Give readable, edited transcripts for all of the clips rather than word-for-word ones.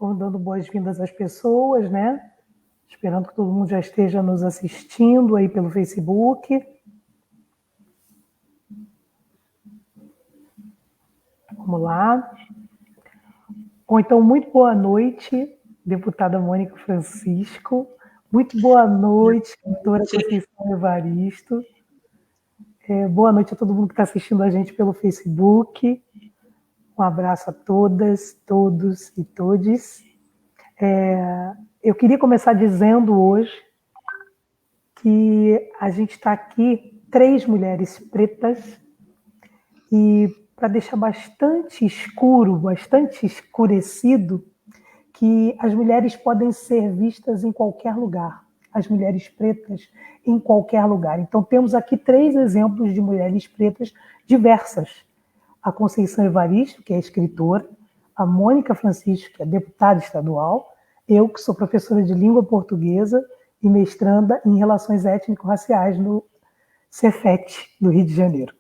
Vamos dando boas-vindas às pessoas, né? Esperando que todo mundo já esteja nos assistindo aí pelo Facebook. Vamos lá. Ou então, muito boa noite, deputada Mônica Francisco. Muito boa noite, doutora Conceição Evaristo. Boa noite a todo mundo que está assistindo a gente pelo Facebook. Um abraço a todas, todos e todes. Eu queria começar dizendo hoje que a gente está aqui, 3 mulheres pretas, e para deixar bastante escuro, bastante escurecido, que as mulheres podem ser vistas em qualquer lugar, as mulheres pretas em qualquer lugar. Então temos aqui 3 exemplos de mulheres pretas diversas. A Conceição Evaristo, que é escritora, a Mônica Francisco, que é deputada estadual, eu, que sou professora de língua portuguesa e mestranda em relações étnico-raciais no Cefet, do Rio de Janeiro.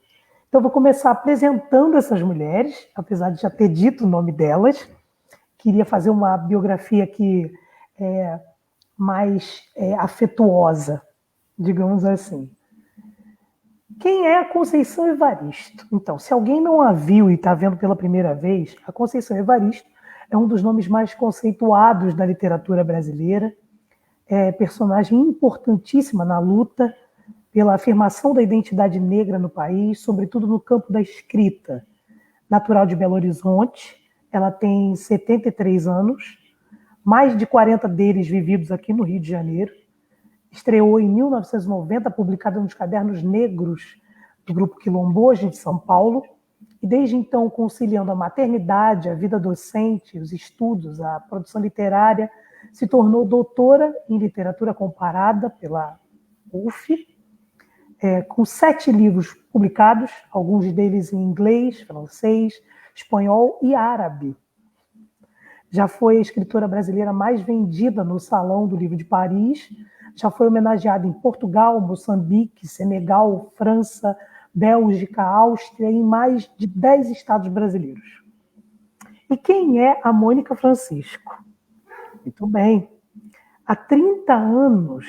Então, vou começar apresentando essas mulheres, apesar de já ter dito o nome delas. Queria fazer uma biografia aqui mais afetuosa, digamos assim. Quem é a Conceição Evaristo? Então, se alguém não a viu e está vendo pela primeira vez, a Conceição Evaristo é um dos nomes mais conceituados da literatura brasileira, é personagem importantíssima na luta pela afirmação da identidade negra no país, sobretudo no campo da escrita. Natural de Belo Horizonte, ela tem 73 anos, mais de 40 deles vividos aqui no Rio de Janeiro. Estreou em 1990, publicada nos Cadernos Negros do Grupo Quilomboja de São Paulo, e desde então conciliando a maternidade, a vida docente, os estudos, a produção literária, se tornou doutora em literatura comparada pela UF, com 7 livros publicados, alguns deles em inglês, francês, espanhol e árabe. Já foi a escritora brasileira mais vendida no Salão do Livro de Paris, já foi homenageada em Portugal, Moçambique, Senegal, França, Bélgica, Áustria e em mais de 10 estados brasileiros. E quem é a Mônica Francisco? Muito bem. Há 30 anos,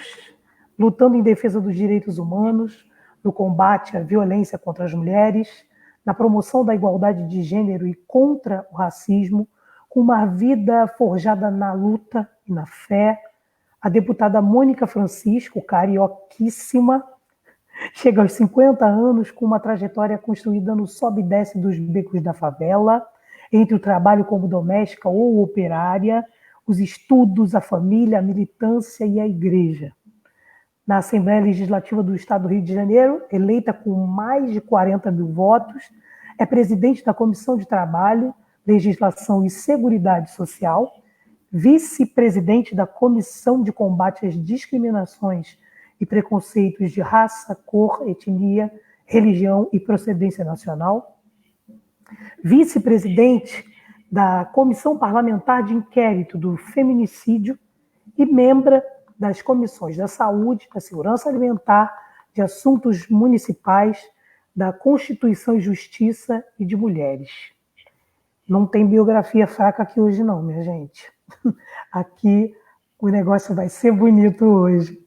lutando em defesa dos direitos humanos, no combate à violência contra as mulheres, na promoção da igualdade de gênero e contra o racismo, com uma vida forjada na luta e na fé, a deputada Mônica Francisco, carioquíssima, chega aos 50 anos com uma trajetória construída no sobe e desce dos becos da favela, entre o trabalho como doméstica ou operária, os estudos, a família, a militância e a igreja. Na Assembleia Legislativa do Estado do Rio de Janeiro, eleita com mais de 40 mil votos, é presidente da Comissão de Trabalho, Legislação e Seguridade Social, vice-presidente da Comissão de Combate às Discriminações e Preconceitos de Raça, Cor, Etnia, Religião e Procedência Nacional, vice-presidente da Comissão Parlamentar de Inquérito do Feminicídio e membro das Comissões da Saúde, da Segurança Alimentar, de Assuntos Municipais, da Constituição e Justiça e de Mulheres. Não tem biografia fraca aqui hoje não, minha gente. Aqui o negócio vai ser bonito hoje.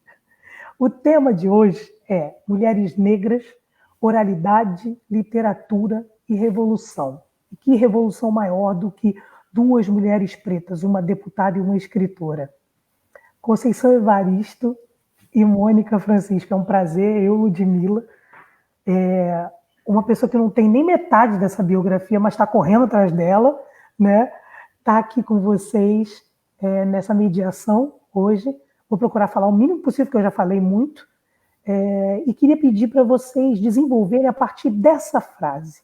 O tema de hoje é Mulheres Negras, Oralidade, Literatura e Revolução. E que revolução maior do que 2 mulheres pretas, uma deputada e uma escritora. Conceição Evaristo e Mônica Francisco. É um prazer, eu, Ludmila, uma pessoa que não tem nem metade dessa biografia, mas está correndo atrás dela, né? Está aqui com vocês nessa mediação hoje. Vou procurar falar o mínimo possível, porque eu já falei muito, e queria pedir para vocês desenvolverem a partir dessa frase.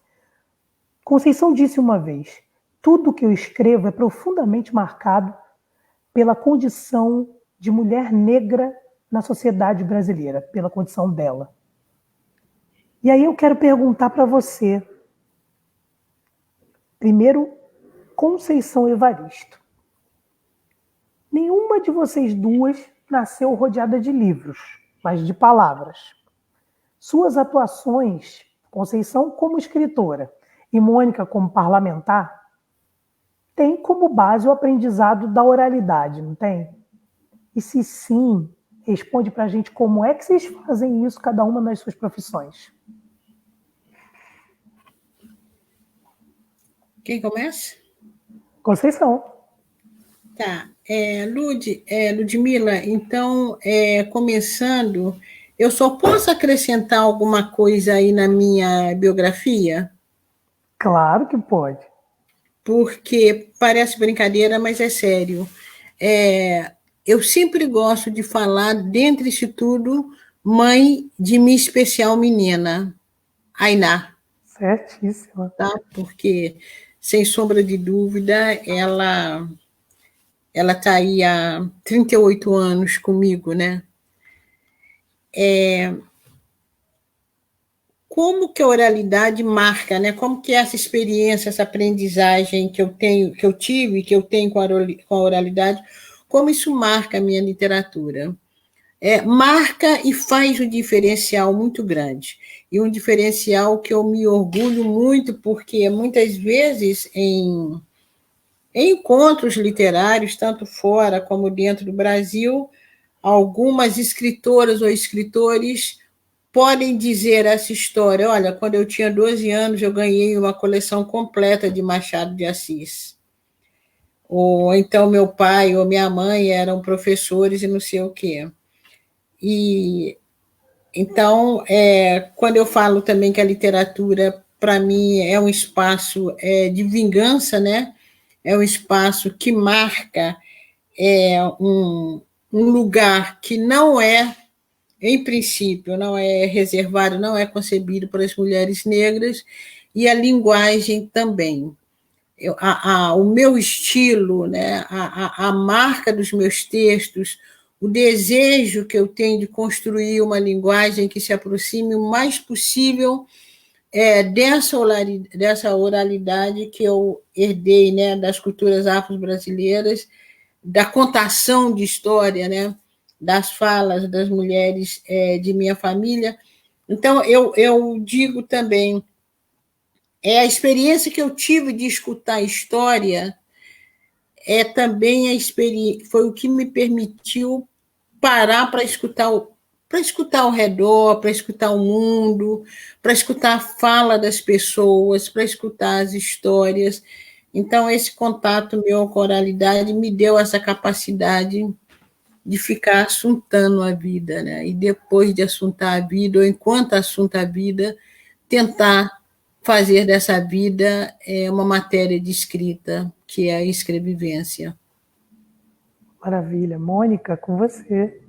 Conceição disse uma vez: tudo que eu escrevo é profundamente marcado pela condição de mulher negra na sociedade brasileira, pela condição dela. E aí eu quero perguntar para você, primeiro, Conceição Evaristo. Nenhuma de vocês duas nasceu rodeada de livros, mas de palavras. Suas atuações, Conceição como escritora e Mônica como parlamentar, tem como base o aprendizado da oralidade, não tem? E se sim, responde para a gente como é que vocês fazem isso, cada uma nas suas profissões. Quem começa? Conceição. Tá. Ludmila, então, começando, eu só posso acrescentar alguma coisa aí na minha biografia? Claro que pode. Porque parece brincadeira, mas é sério. Eu sempre gosto de falar, dentre isso tudo, mãe de minha especial menina, Ainá, Certíssima. tá? Porque, sem sombra de dúvida, ela está aí há 38 anos comigo, né? Como que a oralidade marca, né? Como que essa experiência, essa aprendizagem que eu tenho, que eu tive, que eu tenho com a oralidade, como isso marca a minha literatura? Marca e faz um diferencial muito grande. E um diferencial que eu me orgulho muito, porque muitas vezes em encontros literários, tanto fora como dentro do Brasil, algumas escritoras ou escritores podem dizer essa história. Olha, quando eu tinha 12 anos, eu ganhei uma coleção completa de Machado de Assis. Ou então meu pai ou minha mãe eram professores e não sei o quê. E então, quando eu falo também que a literatura, para mim, é um espaço de vingança, né? É um espaço que marca um lugar que não é, em princípio, não é reservado, não é concebido para as mulheres negras, e a linguagem também. O meu estilo, né, a marca dos meus textos, o desejo que eu tenho de construir uma linguagem que se aproxime o mais possível dessa oralidade que eu herdei, né, das culturas afro-brasileiras, da contação de história, né, das falas das mulheres de minha família. Então, eu digo também, a experiência que eu tive de escutar a história também a experiência, foi o que me permitiu parar para escutar ao redor, para escutar o mundo, para escutar a fala das pessoas, para escutar as histórias. Então, esse contato meu com a oralidade me deu essa capacidade de ficar assuntando a vida, né? E depois de assuntar a vida, ou enquanto assunta a vida, tentar fazer dessa vida uma matéria de escrita, que é a escrevivência. Maravilha. Mônica, com você.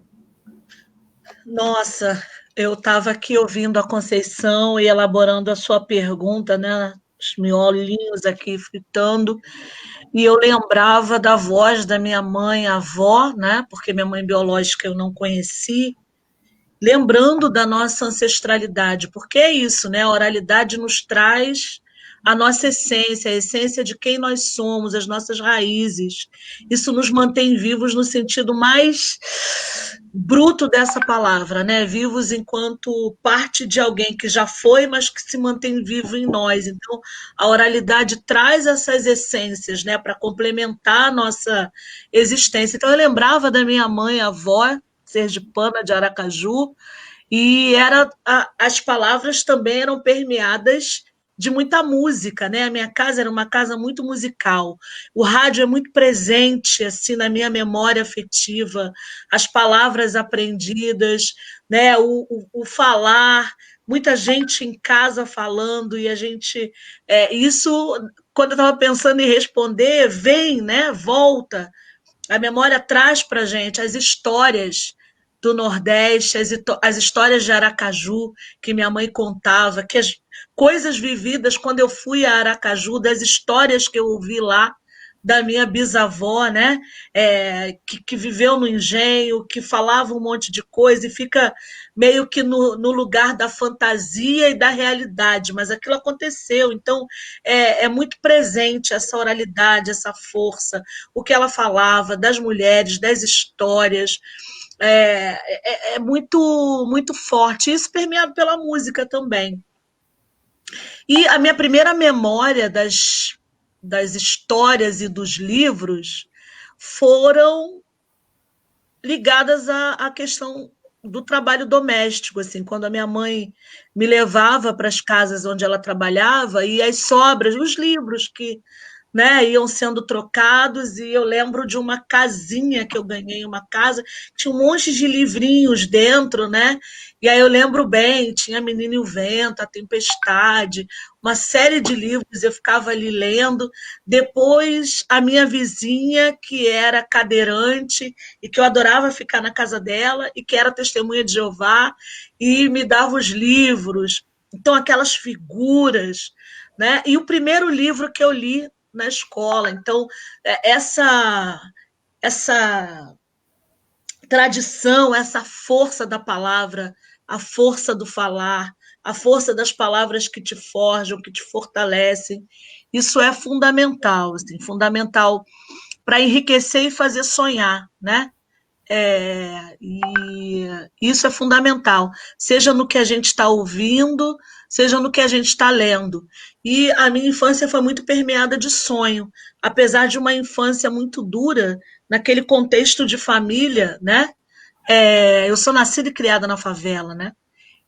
Nossa, eu estava aqui ouvindo a Conceição e elaborando a sua pergunta, né? Os miolinhos aqui fritando, e eu lembrava da voz da minha mãe, avó, né? Porque minha mãe biológica eu não conheci, lembrando da nossa ancestralidade, porque é isso, né? A oralidade nos traz a nossa essência, a essência de quem nós somos, as nossas raízes. Isso nos mantém vivos no sentido mais bruto dessa palavra, né? Vivos enquanto parte de alguém que já foi, mas que se mantém vivo em nós. Então, a oralidade traz essas essências, né, para complementar a nossa existência. Então, eu lembrava da minha mãe, avó, sergipana de Aracaju, e as palavras também eram permeadas de muita música, né? A minha casa era uma casa muito musical. O rádio é muito presente assim na minha memória afetiva, as palavras aprendidas, né? O falar, muita gente em casa falando e a gente isso quando eu estava pensando em responder vem, né? Volta. A memória traz para a gente as histórias do Nordeste, as histórias de Aracaju que minha mãe contava, que as coisas vividas quando eu fui a Aracaju, das histórias que eu ouvi lá, da minha bisavó, né? Que viveu no engenho, que falava um monte de coisa e fica meio que no lugar da fantasia e da realidade, mas aquilo aconteceu. Então, é muito presente essa oralidade, essa força, o que ela falava das mulheres, das histórias. É muito, muito forte. Isso permeado pela música também. E a minha primeira memória das histórias e dos livros foram ligadas à questão do trabalho doméstico, assim, quando a minha mãe me levava para as casas onde ela trabalhava e as sobras, os livros que, né, iam sendo trocados, e eu lembro de uma casinha que eu ganhei, uma casa, tinha um monte de livrinhos dentro, né? E aí eu lembro bem, tinha Menino e o Vento, A Tempestade, uma série de livros, eu ficava ali lendo. Depois, a minha vizinha, que era cadeirante, e que eu adorava ficar na casa dela, e que era testemunha de Jeová, e me dava os livros. Então, aquelas figuras, né? E o primeiro livro que eu li na escola. Então, essa tradição, essa força da palavra, a força do falar, a força das palavras que te forjam, que te fortalecem, isso é fundamental, assim, fundamental para enriquecer e fazer sonhar, né? E isso é fundamental, seja no que a gente está ouvindo, seja no que a gente está lendo. E a minha infância foi muito permeada de sonho, apesar de uma infância muito dura, naquele contexto de família, né? Eu sou nascida e criada na favela, né?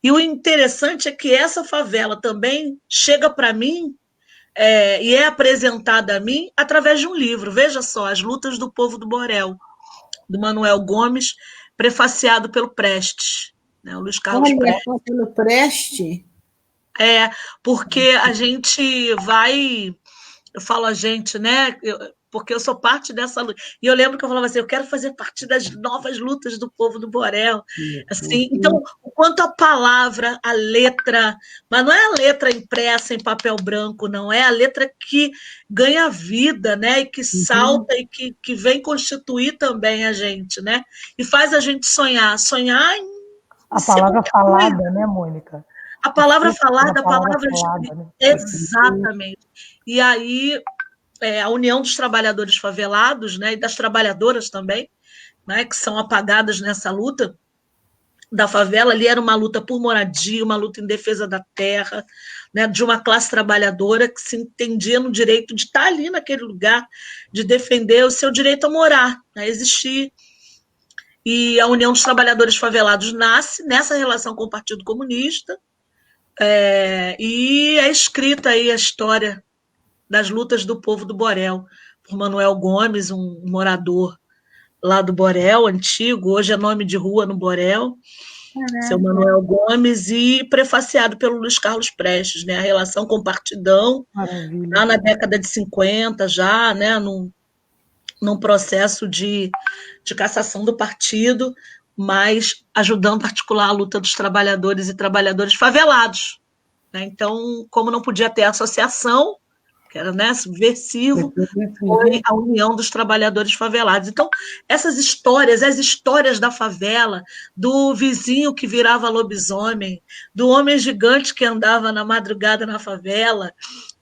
E o interessante é que essa favela também chega para mim e é apresentada a mim através de um livro. Veja só, As Lutas do Povo do Borel, do Manuel Gomes, prefaciado pelo Prestes, né, o Luiz Carlos Olha, Prestes. pelo Preste. Porque a gente vai, eu falo a gente, né? Porque eu sou parte dessa luta. E eu lembro que eu falava assim, eu quero fazer parte das novas lutas do povo do Borel. Assim, então, o quanto a palavra, a letra, mas não é a letra impressa em papel branco, não, é a letra que ganha vida, né? E que salta e que vem constituir também a gente, né? E faz a gente sonhar em A ser palavra qualquer coisa. falada, né, Mônica? A palavra força falada, da a palavra falada, né? exatamente. E aí, a União dos Trabalhadores Favelados, né, e das trabalhadoras também, né, que são apagadas nessa luta da favela, ali era uma luta por moradia, uma luta em defesa da terra, né, de uma classe trabalhadora que se entendia no direito de estar ali naquele lugar, de defender o seu direito a morar, a existir. E a União dos Trabalhadores Favelados nasce nessa relação com o Partido Comunista, e é escrita aí a história das lutas do povo do Borel, por Manuel Gomes, um morador lá do Borel, antigo, hoje é nome de rua no Borel, seu Manuel Gomes, e prefaciado pelo Luiz Carlos Prestes, né, a relação com o partidão, Maravilha. lá na década de 50, já, né, num processo de cassação do partido, mas ajudando a articular a luta dos trabalhadores e trabalhadoras favelados. Né? Então, como não podia ter associação, que era, né, subversivo, foi a União dos Trabalhadores Favelados. Então, essas histórias, as histórias da favela, do vizinho que virava lobisomem, do homem gigante que andava na madrugada na favela,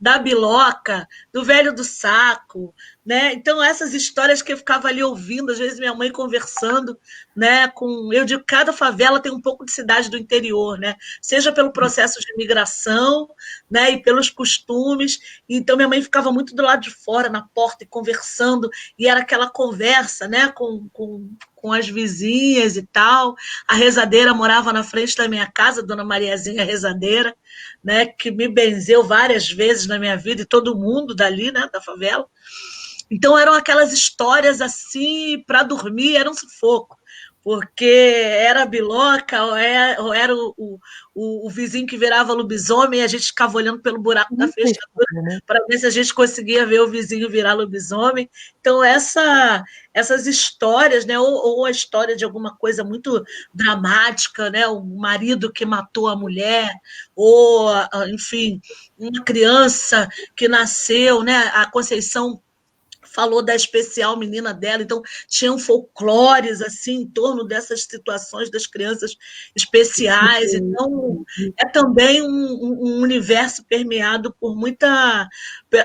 da biloca, do velho do saco, né? Então, essas histórias que eu ficava ali ouvindo, às vezes minha mãe conversando, né, eu digo, cada favela tem um pouco de cidade do interior, né? Seja pelo processo de migração, né, e pelos costumes. Então, minha mãe ficava muito do lado de fora, na porta, e conversando, e era aquela conversa, né, com as vizinhas e tal. A rezadeira morava na frente da minha casa, Dona Mariazinha Rezadeira, né, que me benzeu várias vezes na minha vida, e todo mundo dali, né, da favela. Então, eram aquelas histórias assim, para dormir, era um sufoco, porque era a biloca, ou era o vizinho que virava lobisomem, e a gente ficava olhando pelo buraco da fechadura para ver se a gente conseguia ver o vizinho virar lobisomem. Então, essas histórias, né, ou a história de alguma coisa muito dramática, né, o marido que matou a mulher, ou, enfim, uma criança que nasceu, né, a Conceição falou da especial menina dela, então tinham folclores assim em torno dessas situações das crianças especiais. Então é também um universo permeado por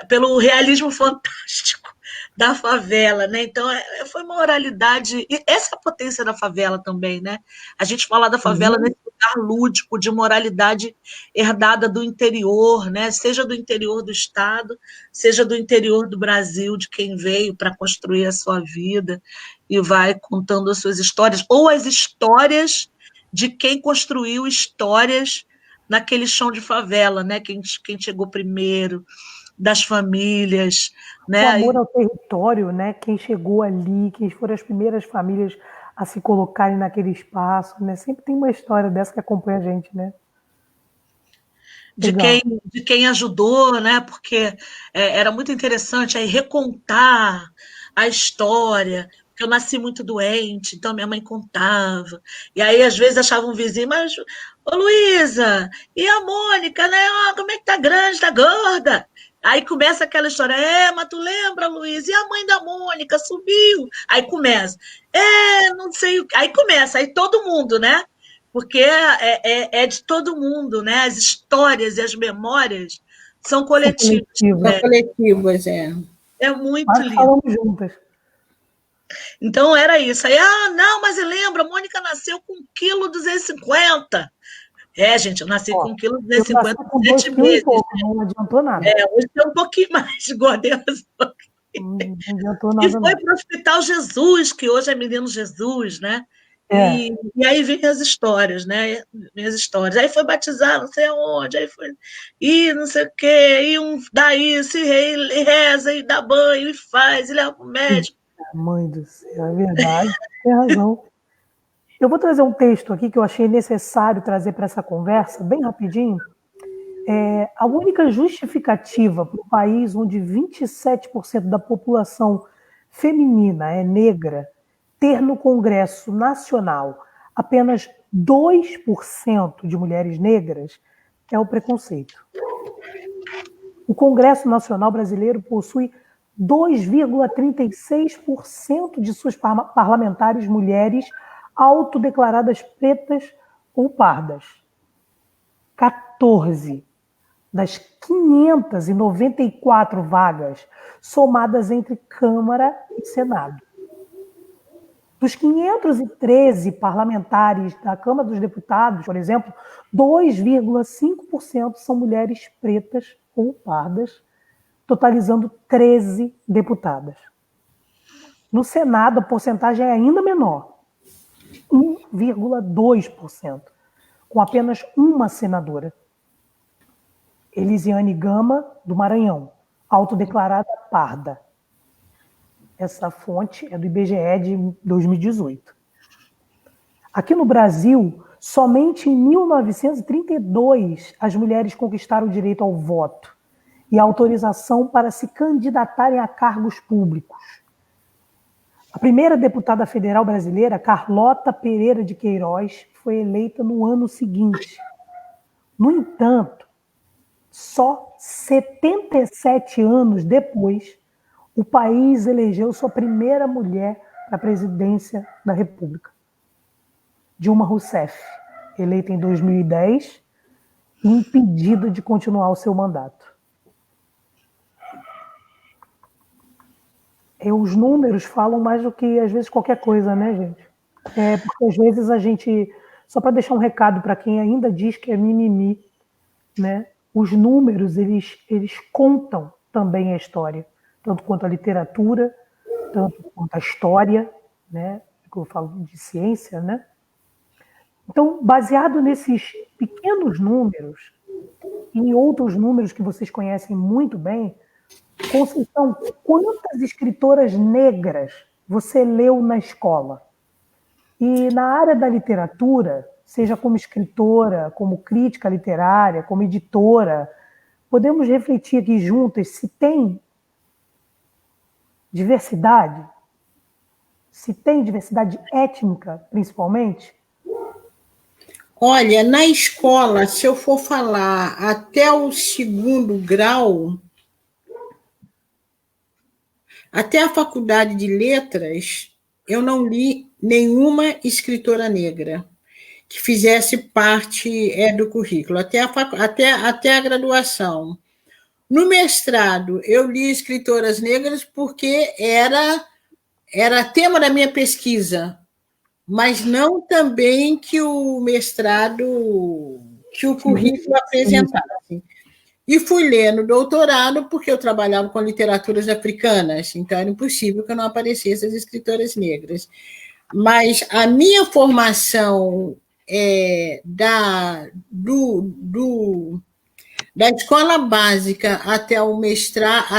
pelo realismo fantástico, da favela, né? Então, foi uma oralidade, e essa é a potência da favela também, né? A gente fala da favela nesse lugar lúdico, de moralidade herdada do interior, né? Seja do interior do estado, seja do interior do Brasil, de quem veio para construir a sua vida e vai contando as suas histórias, ou as histórias de quem construiu histórias naquele chão de favela, né? Quem chegou primeiro, das famílias, né? O amor ao território, né? Quem chegou ali, quem foram as primeiras famílias a se colocarem naquele espaço, né? Sempre tem uma história dessa que acompanha a gente, né? De quem ajudou, né? Porque era muito interessante aí recontar a história, porque eu nasci muito doente, então minha mãe contava. E aí, às vezes, achava um vizinho, mas, ô Luísa, e a Mônica, né? Ah, como é que tá grande, tá gorda? Aí começa aquela história, mas tu lembra, Luísa? E a mãe da Mônica subiu? Aí começa, não sei o que. Aí começa, aí todo mundo, né? Porque é de todo mundo, né? As histórias e as memórias são coletivas. São coletivas, É muito Nós lindo. falamos juntas. Então era isso. Aí, não, mas lembra, a Mônica nasceu com 1,250 kg. Gente, eu nasci com 1,250 kg. Eu nasci com 2,7 kg, não adiantou nada. Hoje é um pouquinho mais de gordeza. Não adiantou nada. E foi para o Hospital Jesus, que hoje é Menino Jesus, né? E aí vem as histórias, né? Minhas histórias. Aí foi batizar, não sei aonde, aí foi. E não sei o quê, e daí se reza, e dá banho, e faz, e leva para o médico. Mãe do céu, é verdade, tem razão. Eu vou trazer um texto aqui que eu achei necessário trazer para essa conversa, bem rapidinho. A única justificativa para o país onde 27% da população feminina é negra ter no Congresso Nacional apenas 2% de mulheres negras é o preconceito. O Congresso Nacional Brasileiro possui 2,36% de suas parlamentares mulheres autodeclaradas pretas ou pardas. 14 das 594 vagas somadas entre Câmara e Senado. Dos 513 parlamentares da Câmara dos Deputados, por exemplo, 2,5% são mulheres pretas ou pardas, totalizando 13 deputadas. No Senado, a porcentagem é ainda menor, 1,2%, com apenas uma senadora, Elisiane Gama, do Maranhão, autodeclarada parda. Essa fonte é do IBGE de 2018. Aqui no Brasil, somente em 1932 as mulheres conquistaram o direito ao voto e a autorização para se candidatarem a cargos públicos. A primeira deputada federal brasileira, Carlota Pereira de Queiroz, foi eleita no ano seguinte. No entanto, só 77 anos depois, o país elegeu sua primeira mulher para a presidência da República. Dilma Rousseff, eleita em 2010 e impedida de continuar o seu mandato. Os números falam mais do que, às vezes, qualquer coisa, né, gente? Porque, às vezes, a gente... Só para deixar um recado para quem ainda diz que é mimimi, né? Os números, eles contam também a história, tanto quanto a literatura, tanto quanto a história, né? Que eu falo de ciência, né? Então, baseado nesses pequenos números e em outros números que vocês conhecem muito bem, Conceição, quantas escritoras negras você leu na escola? E na área da literatura, seja como escritora, como crítica literária, como editora, podemos refletir aqui juntas se tem diversidade? Se tem diversidade étnica, principalmente? Olha, na escola, se eu for falar até o 2º grau, até a faculdade de letras, eu não li nenhuma escritora negra que fizesse parte do currículo, até a graduação. No mestrado, eu li escritoras negras porque era tema da minha pesquisa, mas não também que o mestrado, que o currículo apresentasse. E fui ler no doutorado porque eu trabalhava com literaturas africanas, então era impossível que eu não aparecesse as escritoras negras. Mas a minha formação da escola básica até o mestrado,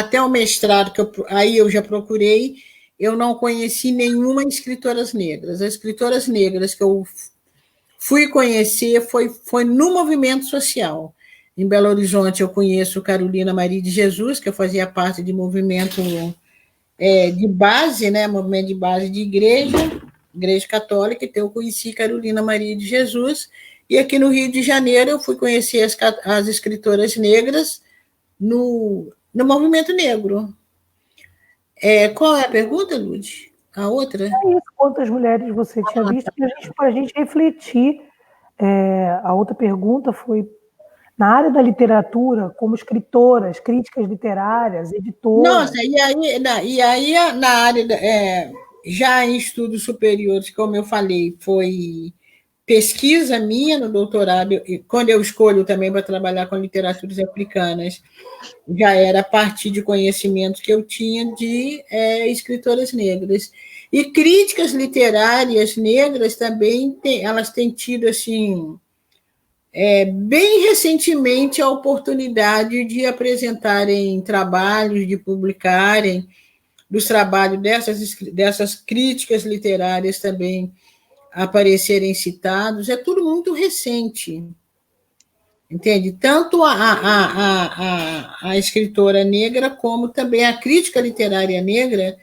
aí eu já procurei, eu não conheci nenhuma escritoras negras. As escritoras negras que eu fui conhecer foi no movimento social. Em Belo Horizonte, eu conheço Carolina Maria de Jesus, que eu fazia parte de movimento de base, né, movimento de base de igreja católica, então eu conheci Carolina Maria de Jesus, e aqui no Rio de Janeiro eu fui conhecer as escritoras negras no movimento negro. Qual é a pergunta, Lud? A outra? É isso, quantas mulheres você tinha visto, para a gente refletir. A outra pergunta foi, na área da literatura, como escritoras, críticas literárias, editoras. Nossa, e aí na área, já em estudos superiores, como eu falei, foi pesquisa minha no doutorado, quando eu escolho também para trabalhar com literaturas africanas, já era a partir de conhecimentos que eu tinha de escritoras negras. E críticas literárias negras também, elas têm tido, assim, bem recentemente, a oportunidade de apresentarem trabalhos, de publicarem dos trabalhos dessas críticas literárias também aparecerem citados. É tudo muito recente, entende? Tanto a escritora negra como também a crítica literária negra,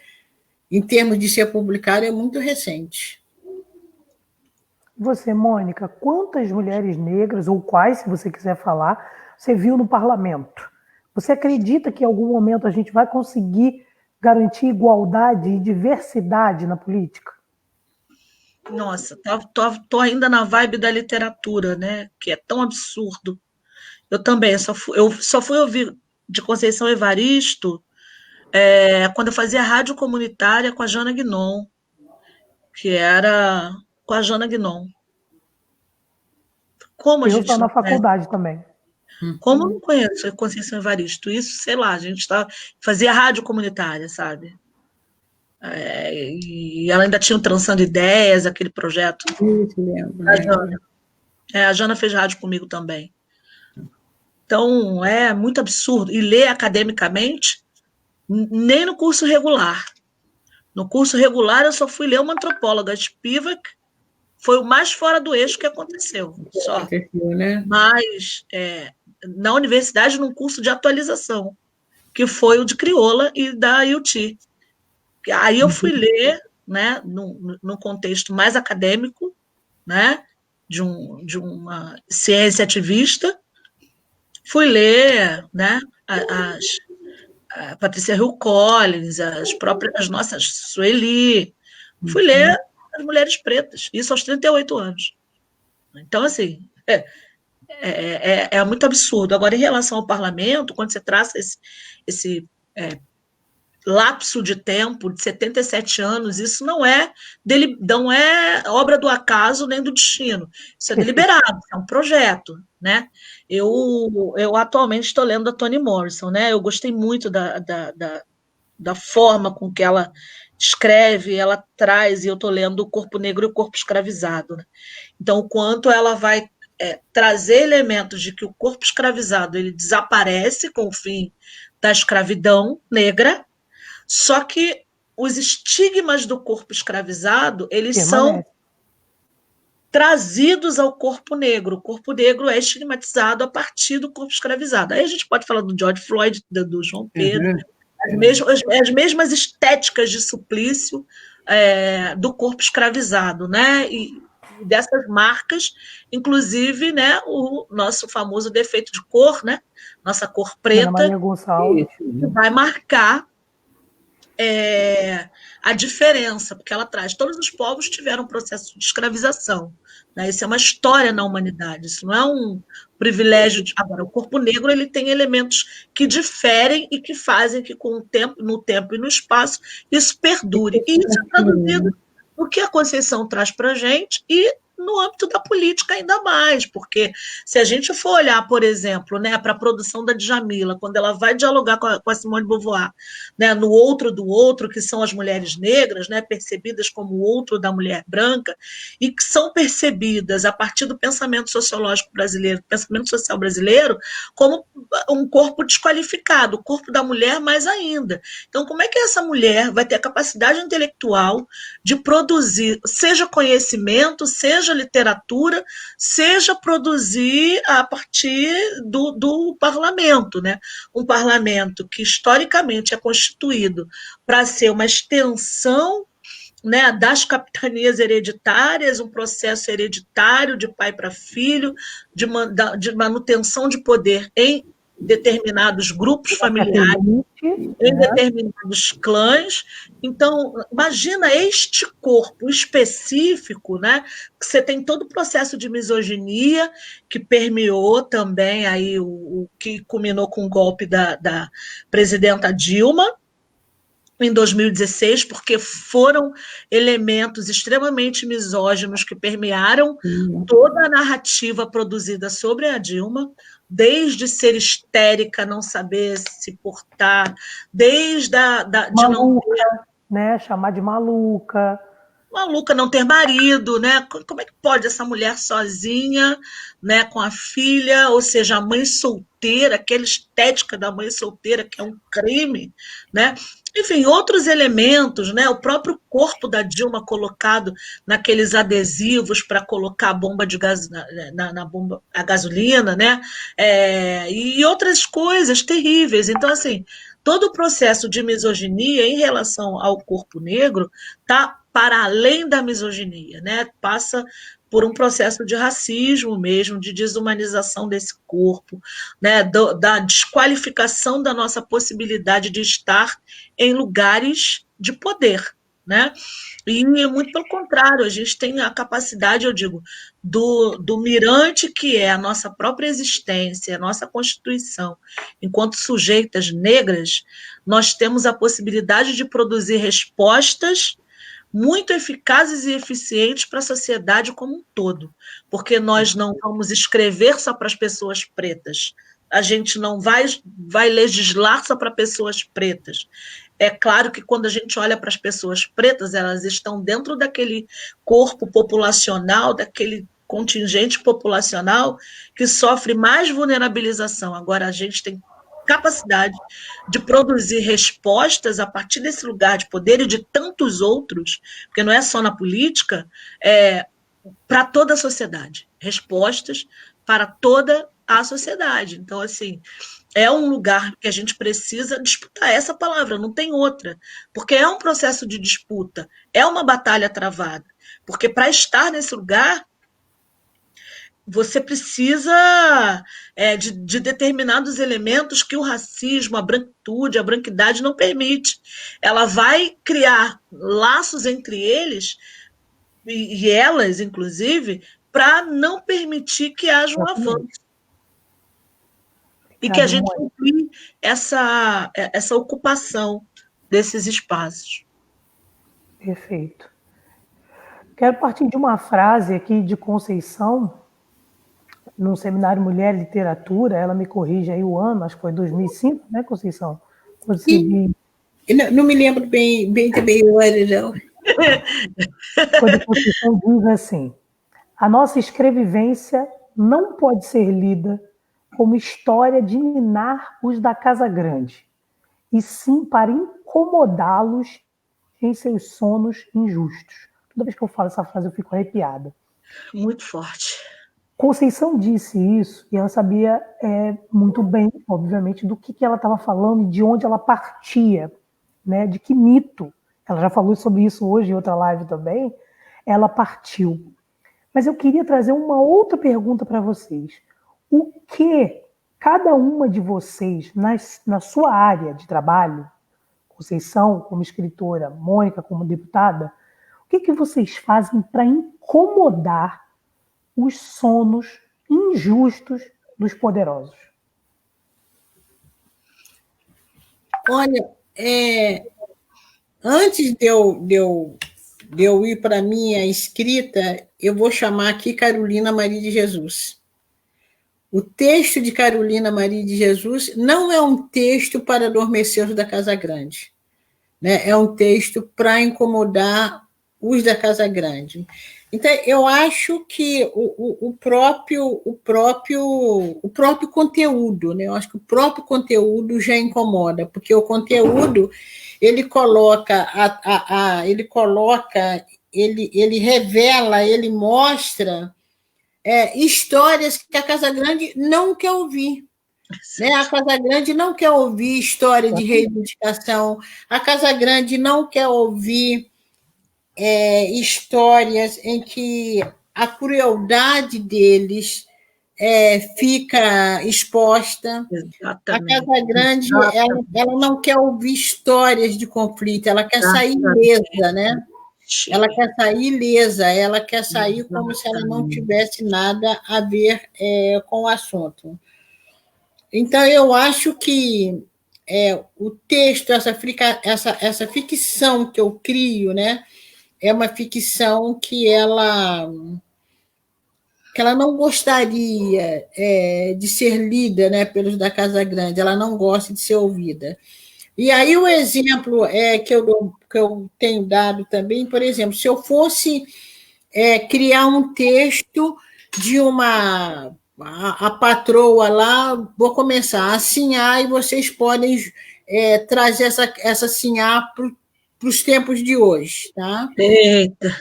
em termos de ser publicada, é muito recente. Você, Mônica, quantas mulheres negras, ou quais, se você quiser falar, você viu no parlamento? Você acredita que em algum momento a gente vai conseguir garantir igualdade e diversidade na política? Nossa, tô ainda na vibe da literatura, né? Que é tão absurdo. Eu também, eu só fui ouvir de Conceição Evaristo quando eu fazia rádio comunitária com a Jana Guinon, que era com a Jana Guinon. Como a Eu gente estou não na conhece? faculdade também. Como eu não conheço a Conceição Evaristo? Isso, sei lá, a gente fazia rádio comunitária, sabe? E ela ainda tinha o Trançando Ideias, aquele projeto. Isso, lembro. A Jana. A Jana fez rádio comigo também. Então, é muito absurdo. E ler academicamente, nem no curso regular. No curso regular, eu só fui ler uma antropóloga, Spivak, foi o mais fora do eixo que aconteceu. Só. Aconteceu, né? Mas, na universidade, num curso de atualização, que foi o de crioula e da UT. Aí eu fui ler, né, num contexto mais acadêmico, né, de uma ciência ativista, fui ler, né, a Patrícia Hill Collins, as nossas Sueli, fui ler as mulheres pretas, isso aos 38 anos. Então, assim, é muito absurdo. Agora, em relação ao parlamento, quando você traça esse lapso de tempo de 77 anos, isso não é obra do acaso nem do destino. Isso é deliberado, é um projeto, né? Eu atualmente estou lendo a Toni Morrison, né? Eu gostei muito da forma com que ela escreve, ela traz, e eu estou lendo O Corpo Negro e o Corpo Escravizado. Né? Então, o quanto ela vai trazer elementos de que o corpo escravizado ele desaparece com o fim da escravidão negra, só que os estigmas do corpo escravizado, eles são trazidos ao corpo negro. O corpo negro é estigmatizado a partir do corpo escravizado. Aí a gente pode falar do George Floyd, do João Pedro, as mesmas estéticas de suplício do corpo escravizado, né? E dessas marcas, inclusive, né, o nosso famoso defeito de cor, né? Nossa cor preta, que vai marcar a diferença, porque ela traz, todos os povos tiveram um processo de escravização, né? Isso é uma história na humanidade, isso não é um privilégio. Agora, o corpo negro ele tem elementos que diferem e que fazem que, com o tempo, no tempo e no espaço, isso perdure. E isso é traduzido no que a Conceição traz para a gente e no âmbito da política ainda mais, porque se a gente for olhar, por exemplo, né, para a produção da Djamila, quando ela vai dialogar com a Simone de Beauvoir, né, no outro do outro, que são as mulheres negras, né, percebidas como o outro da mulher branca, e que são percebidas a partir do pensamento sociológico brasileiro, pensamento social brasileiro, como um corpo desqualificado, o corpo da mulher mais ainda. Então, como é que essa mulher vai ter a capacidade intelectual de produzir, seja conhecimento, seja literatura, seja produzir a partir do parlamento, né? Um parlamento que historicamente é constituído para ser uma extensão, né, das capitanias hereditárias, um processo hereditário de pai para filho, de manutenção de poder em determinados grupos familiares, em determinados clãs. Então, imagina este corpo específico, né? Que você tem todo o processo de misoginia que permeou também aí o que culminou com o golpe da presidenta Dilma em 2016, porque foram elementos extremamente misóginos que permearam toda a narrativa produzida sobre a Dilma, desde ser histérica, não saber se portar, desde de não ter, né? Chamar de maluca. Maluca, não ter marido, né? Como é que pode essa mulher sozinha, né, com a filha, ou seja, a mãe solteira, aquela estética da mãe solteira que é um crime, né? Enfim, outros elementos, né? O próprio corpo da Dilma colocado naqueles adesivos para colocar a bomba de gás na bomba, a gasolina, né? E outras coisas terríveis. Então, assim, todo o processo de misoginia em relação ao corpo negro está para além da misoginia, né? Passa por um processo de racismo mesmo, de desumanização desse corpo, né? Da desqualificação da nossa possibilidade de estar em lugares de poder, né? E muito pelo contrário, a gente tem a capacidade, eu digo, do mirante que é a nossa própria existência, a nossa Constituição, enquanto sujeitas negras, nós temos a possibilidade de produzir respostas muito eficazes e eficientes para a sociedade como um todo, porque nós não vamos escrever só para as pessoas pretas, a gente não vai legislar só para pessoas pretas. É claro que quando a gente olha para as pessoas pretas, elas estão dentro daquele corpo populacional, daquele contingente populacional que sofre mais vulnerabilização. Agora, a gente tem capacidade de produzir respostas a partir desse lugar de poder e de tantos outros, porque não é só na política, para toda a sociedade. Respostas para toda a sociedade. Então, assim, é um lugar que a gente precisa disputar essa palavra, não tem outra, porque é um processo de disputa, é uma batalha travada, porque para estar nesse lugar, você precisa de determinados elementos que o racismo, a branquitude, a branquidade não permite. Ela vai criar laços entre eles, e elas, inclusive, para não permitir que haja um avanço. E que a gente inclui essa ocupação desses espaços. Perfeito. Quero partir de uma frase aqui de Conceição, no seminário Mulher e Literatura, ela me corrige aí o ano, acho que foi 2005, né, Conceição? Sim. Não me lembro bem também o ano, não. Quando a Conceição diz assim: a nossa escrevivência não pode ser lida como história de minar os da Casa Grande, e sim para incomodá-los em seus sonos injustos. Toda vez que eu falo essa frase, eu fico arrepiada. Muito forte. Conceição disse isso e ela sabia muito bem, obviamente, do que ela estava falando e de onde ela partia, né? De que mito. Ela já falou sobre isso hoje em outra live também. Ela partiu. Mas eu queria trazer uma outra pergunta para vocês. O que cada uma de vocês, na sua área de trabalho, Conceição como escritora, Mônica como deputada, o que vocês fazem para incomodar os sonos injustos dos poderosos. Olha, antes de eu ir para a minha escrita, eu vou chamar aqui Carolina Maria de Jesus. O texto de Carolina Maria de Jesus não é um texto para adormecer os da Casa Grande, né? É um texto para incomodar os da Casa Grande. Então, eu acho que o próprio conteúdo, né? Eu acho que o próprio conteúdo já incomoda, porque o conteúdo ele coloca, ele revela, ele mostra histórias que a Casa Grande não quer ouvir. Né? A Casa Grande não quer ouvir história de reivindicação, a Casa Grande não quer ouvir histórias em que a crueldade deles fica exposta. Exatamente. A Casa Grande ela não quer ouvir histórias de conflito, ela quer sair ilesa, né? Ela quer sair ilesa, ela quer sair como se ela não tivesse nada a ver com o assunto. Então, eu acho que o texto, essa ficção que eu crio, né, é uma ficção que ela não gostaria de ser lida, né, pelos da Casa Grande, ela não gosta de ser ouvida. E aí o exemplo que eu tenho dado também, por exemplo, se eu fosse criar um texto de a patroa lá, vou começar a sinhar e vocês podem trazer essa sinhar para os tempos de hoje, tá? Eita!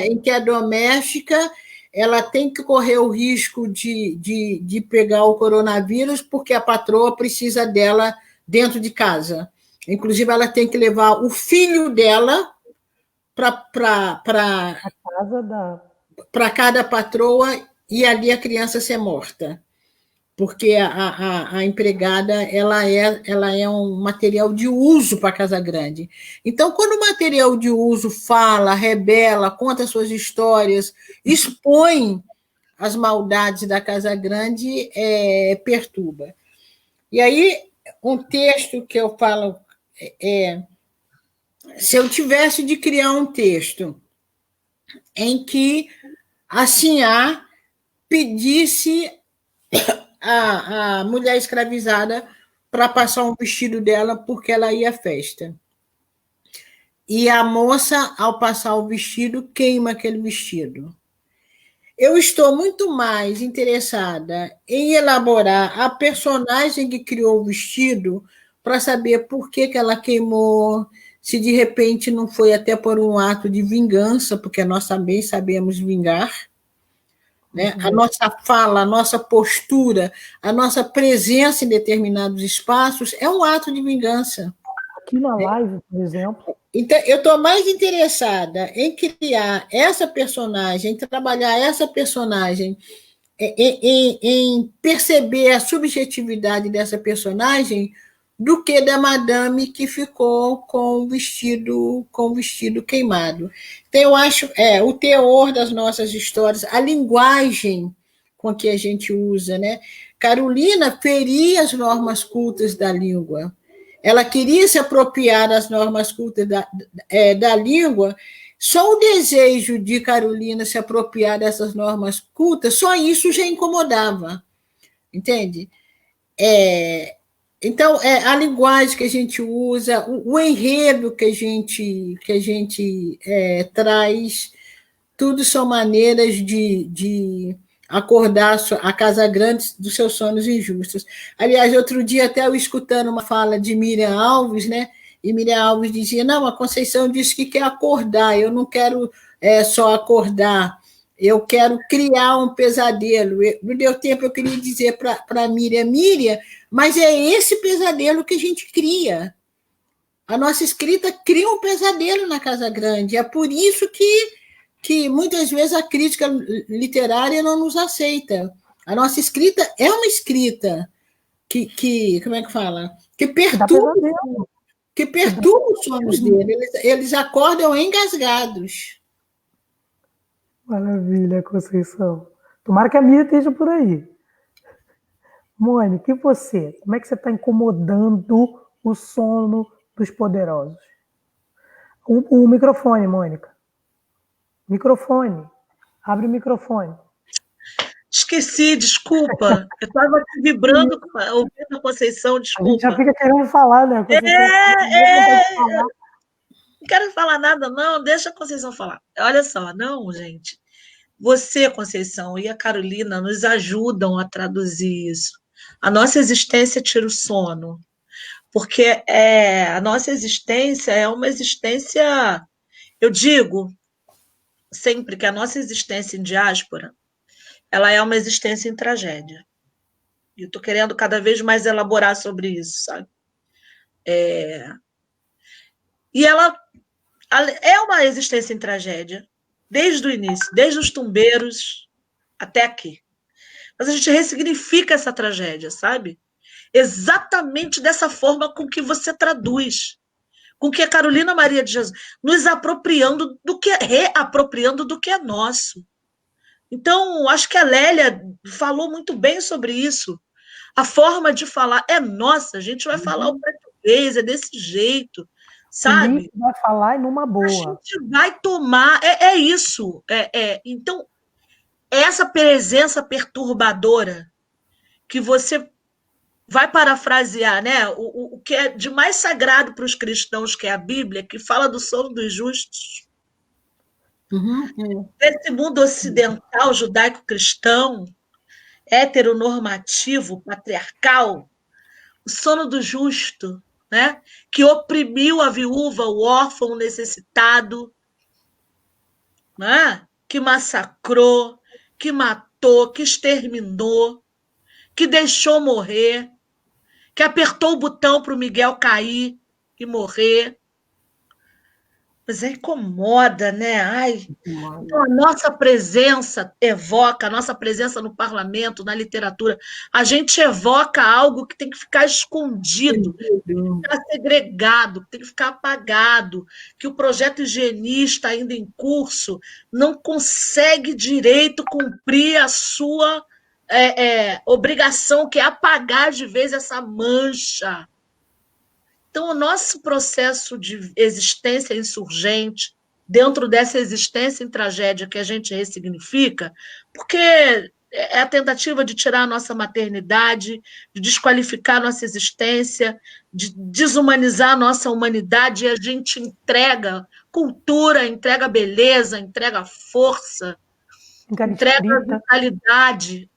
Em que a doméstica ela tem que correr o risco de pegar o coronavírus porque a patroa precisa dela dentro de casa. Inclusive, ela tem que levar o filho dela para cada patroa e ali a criança ser morta. Porque a empregada ela é um material de uso para a Casa Grande. Então, quando o material de uso fala, rebela, conta suas histórias, expõe as maldades da Casa Grande, perturba. E aí, um texto que eu falo se eu tivesse de criar um texto em que a Sinhá pedisse a mulher escravizada para passar um vestido dela porque ela ia à festa. E a moça, ao passar o vestido, queima aquele vestido. Eu estou muito mais interessada em elaborar a personagem que criou o vestido para saber por que ela queimou, se de repente não foi até por um ato de vingança, porque nós também sabemos vingar. Né? A nossa fala, a nossa postura, a nossa presença em determinados espaços é um ato de vingança. Aqui na live, por exemplo. Então, eu estou mais interessada em criar essa personagem, em trabalhar essa personagem, em perceber a subjetividade dessa personagem, do que da madame que ficou com o vestido queimado. Então, eu acho o teor das nossas histórias, a linguagem com que a gente usa, né? Carolina feria as normas cultas da língua. Ela queria se apropriar das normas cultas da língua. Só o desejo de Carolina se apropriar dessas normas cultas, só isso já incomodava. Entende? Então, a linguagem que a gente usa, o enredo que a gente traz, tudo são maneiras de acordar a Casa Grande dos seus sonhos injustos. Aliás, outro dia, até eu escutando uma fala de Miriam Alves, né? E Miriam Alves dizia, não, a Conceição disse que quer acordar, eu não quero só acordar, eu quero criar um pesadelo. No deu tempo, eu queria dizer para Miriam, mas é esse pesadelo que a gente cria. A nossa escrita cria um pesadelo na Casa Grande. É por isso que muitas vezes a crítica literária não nos aceita. A nossa escrita é uma escrita que como é que fala? Que perturba os sonhos deles. Eles acordam engasgados. Maravilha, Conceição. Tomara que a Mia esteja por aí. Mônica, e você? Como é que você está incomodando o sono dos poderosos? O microfone, Mônica. Microfone. Abre o microfone. Esqueci, desculpa. Eu estava vibrando, ouvindo a Conceição, A gente já desculpa. fica querendo falar, né? Conceição, Não quero falar nada, não, deixa a Conceição falar. Olha só, não, gente. Você, Conceição, e a Carolina nos ajudam a traduzir isso. A nossa existência tira o sono, porque a nossa existência é uma existência. Eu digo sempre que a nossa existência em diáspora ela é uma existência em tragédia. E eu estou querendo cada vez mais elaborar sobre isso, sabe? E ela é uma existência em tragédia, desde o início, desde os tumbeiros até aqui. Mas a gente ressignifica essa tragédia, sabe? Exatamente dessa forma com que você traduz, com que a Carolina Maria de Jesus, nos apropriando do que reapropriando do que é nosso. Então, acho que a Lélia falou muito bem sobre isso. A forma de falar é nossa, a gente vai falar o português, é desse jeito, sabe? Vai falar numa boa. A gente vai tomar, é isso. Então, essa presença perturbadora que você vai parafrasear, né? O que é de mais sagrado para os cristãos, que é a Bíblia, que fala do sono dos justos. Nesse mundo ocidental, judaico-cristão, heteronormativo, patriarcal, o sono do justo, né? Que oprimiu a viúva, o órfão, o necessitado, né? Que massacrou, que matou, que exterminou, que deixou morrer, que apertou o botão para o Miguel cair e morrer. Mas aí incomoda, né? Ai. Então, a nossa presença evoca, a nossa presença no parlamento, na literatura, a gente evoca algo que tem que ficar escondido, que tem que ficar segregado, que tem que ficar apagado, que o projeto higienista, ainda em curso, não consegue direito cumprir a sua obrigação, que é apagar de vez essa mancha. Então, o nosso processo de existência insurgente, dentro dessa existência em tragédia que a gente ressignifica, porque é a tentativa de tirar a nossa maternidade, de desqualificar a nossa existência, de desumanizar a nossa humanidade, e a gente entrega cultura, entrega beleza, entrega força, entrega vitalidade,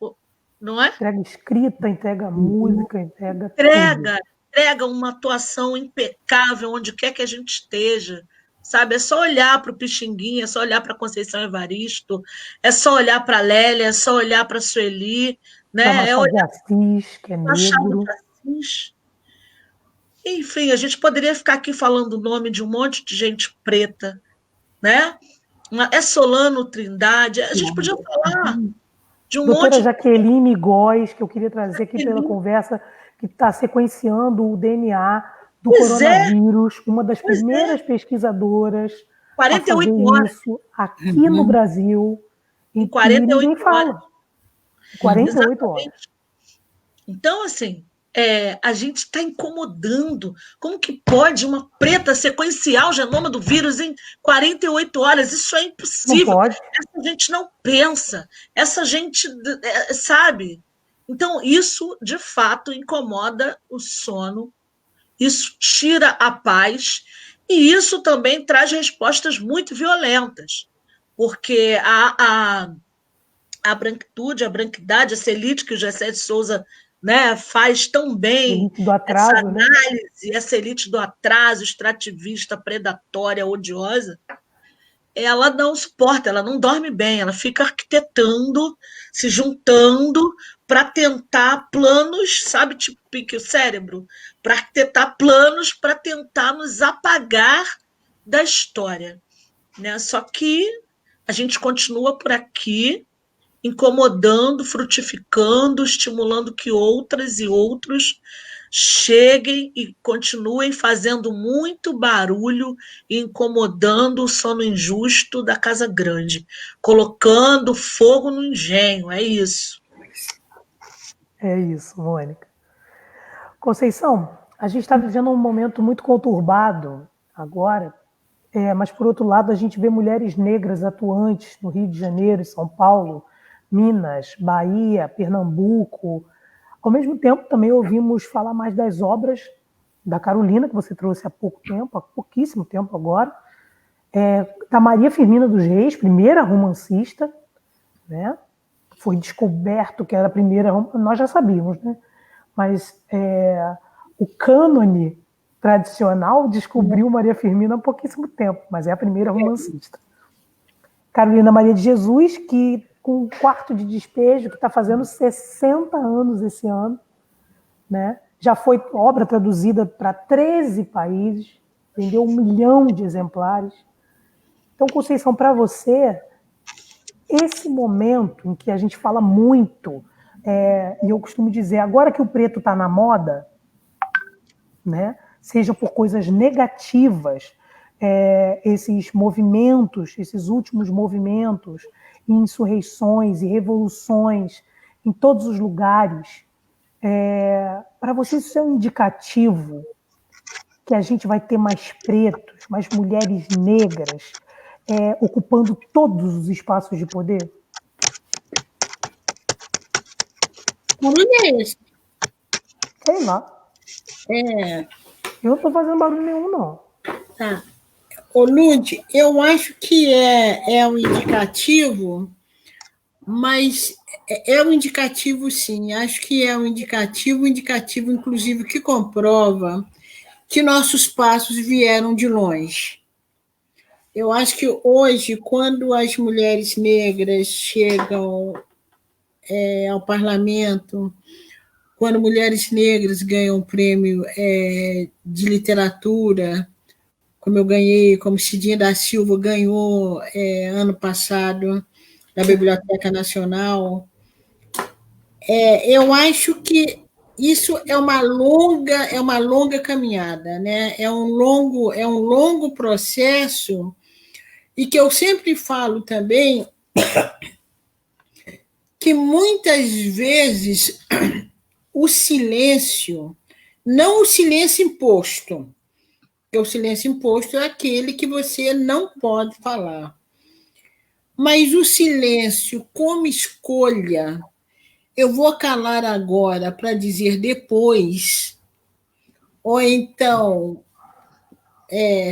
não é? Entrega escrita, entrega música, entrega tudo. Entrega uma atuação impecável onde quer que a gente esteja, sabe? É só olhar para o Pixinguinha, é só olhar para a Conceição Evaristo, é só olhar para a Lélia, é só olhar para a Sueli, né? É olhar para Assis, que é negro. Assis. Enfim, a gente poderia ficar aqui falando o nome de um monte de gente preta, né? É Solano Trindade, a gente podia falar de um Doutora monte... Jaqueline Góes, que eu queria trazer aqui pela conversa, que está sequenciando o DNA do coronavírus, uma das primeiras pesquisadoras 48 a fazer horas. Isso aqui no Brasil. Em 48 ninguém fala. horas. 48 horas. Então, assim, a gente está incomodando. Como que pode uma preta sequenciar o genoma do vírus em 48 horas? Isso é impossível. Não pode. Essa gente não pensa. Essa gente, sabe? Então, isso, de fato, incomoda o sono. Isso tira a paz. E isso também traz respostas muito violentas. Porque a branquitude, a branquidade, essa elite que o Gessé de Souza, né, faz tão bem, atraso, essa análise, essa elite do atraso, extrativista, predatória, odiosa, ela não suporta, ela não dorme bem, ela fica arquitetando, se juntando para tentar planos, sabe, tipo pique o cérebro, para arquitetar planos para tentar nos apagar da história, né? Só que a gente continua por aqui, incomodando, frutificando, estimulando que outras e outros cheguem e continuem fazendo muito barulho e incomodando o sono injusto da Casa Grande, colocando fogo no engenho, é isso. É isso, Mônica. Conceição, a gente está vivendo um momento muito conturbado agora, mas por outro lado a gente vê mulheres negras atuantes no Rio de Janeiro, São Paulo, Minas, Bahia, Pernambuco. Ao mesmo tempo também ouvimos falar mais das obras da Carolina, que você trouxe há pouco tempo, há pouquíssimo tempo agora, da Maria Firmina dos Reis, primeira romancista, né? Foi descoberto que era a primeira, nós já sabíamos, né? Mas o cânone tradicional descobriu Maria Firmina há pouquíssimo tempo, mas é a primeira romancista. Carolina Maria de Jesus, que com um quarto de despejo, que está fazendo 60 anos esse ano, né? Já foi obra traduzida para 13 países, vendeu 1 milhão de exemplares. Então, Conceição, para você, esse momento em que a gente fala muito, e eu costumo dizer, agora que o preto está na moda, né, seja por coisas negativas, esses movimentos, esses últimos movimentos, insurreições e revoluções em todos os lugares, para você isso é um indicativo que a gente vai ter mais pretos, mais mulheres negras ocupando todos os espaços de poder? Como é esse? Sei lá. Eu não estou fazendo barulho nenhum, não. Tá. Ô, Lud, eu acho que é um indicativo, mas é um indicativo, sim. Acho que é um indicativo, inclusive, que comprova que nossos passos vieram de longe. Eu acho que hoje, quando as mulheres negras chegam ao parlamento, quando mulheres negras ganham o prêmio de literatura, como eu ganhei, como Cidinha da Silva ganhou ano passado na Biblioteca Nacional, eu acho que isso é uma longa caminhada, né? É um longo processo, e que eu sempre falo também que muitas vezes o silêncio, não o silêncio imposto, porque o silêncio imposto é aquele que você não pode falar, mas o silêncio como escolha, eu vou calar agora para dizer depois, ou então,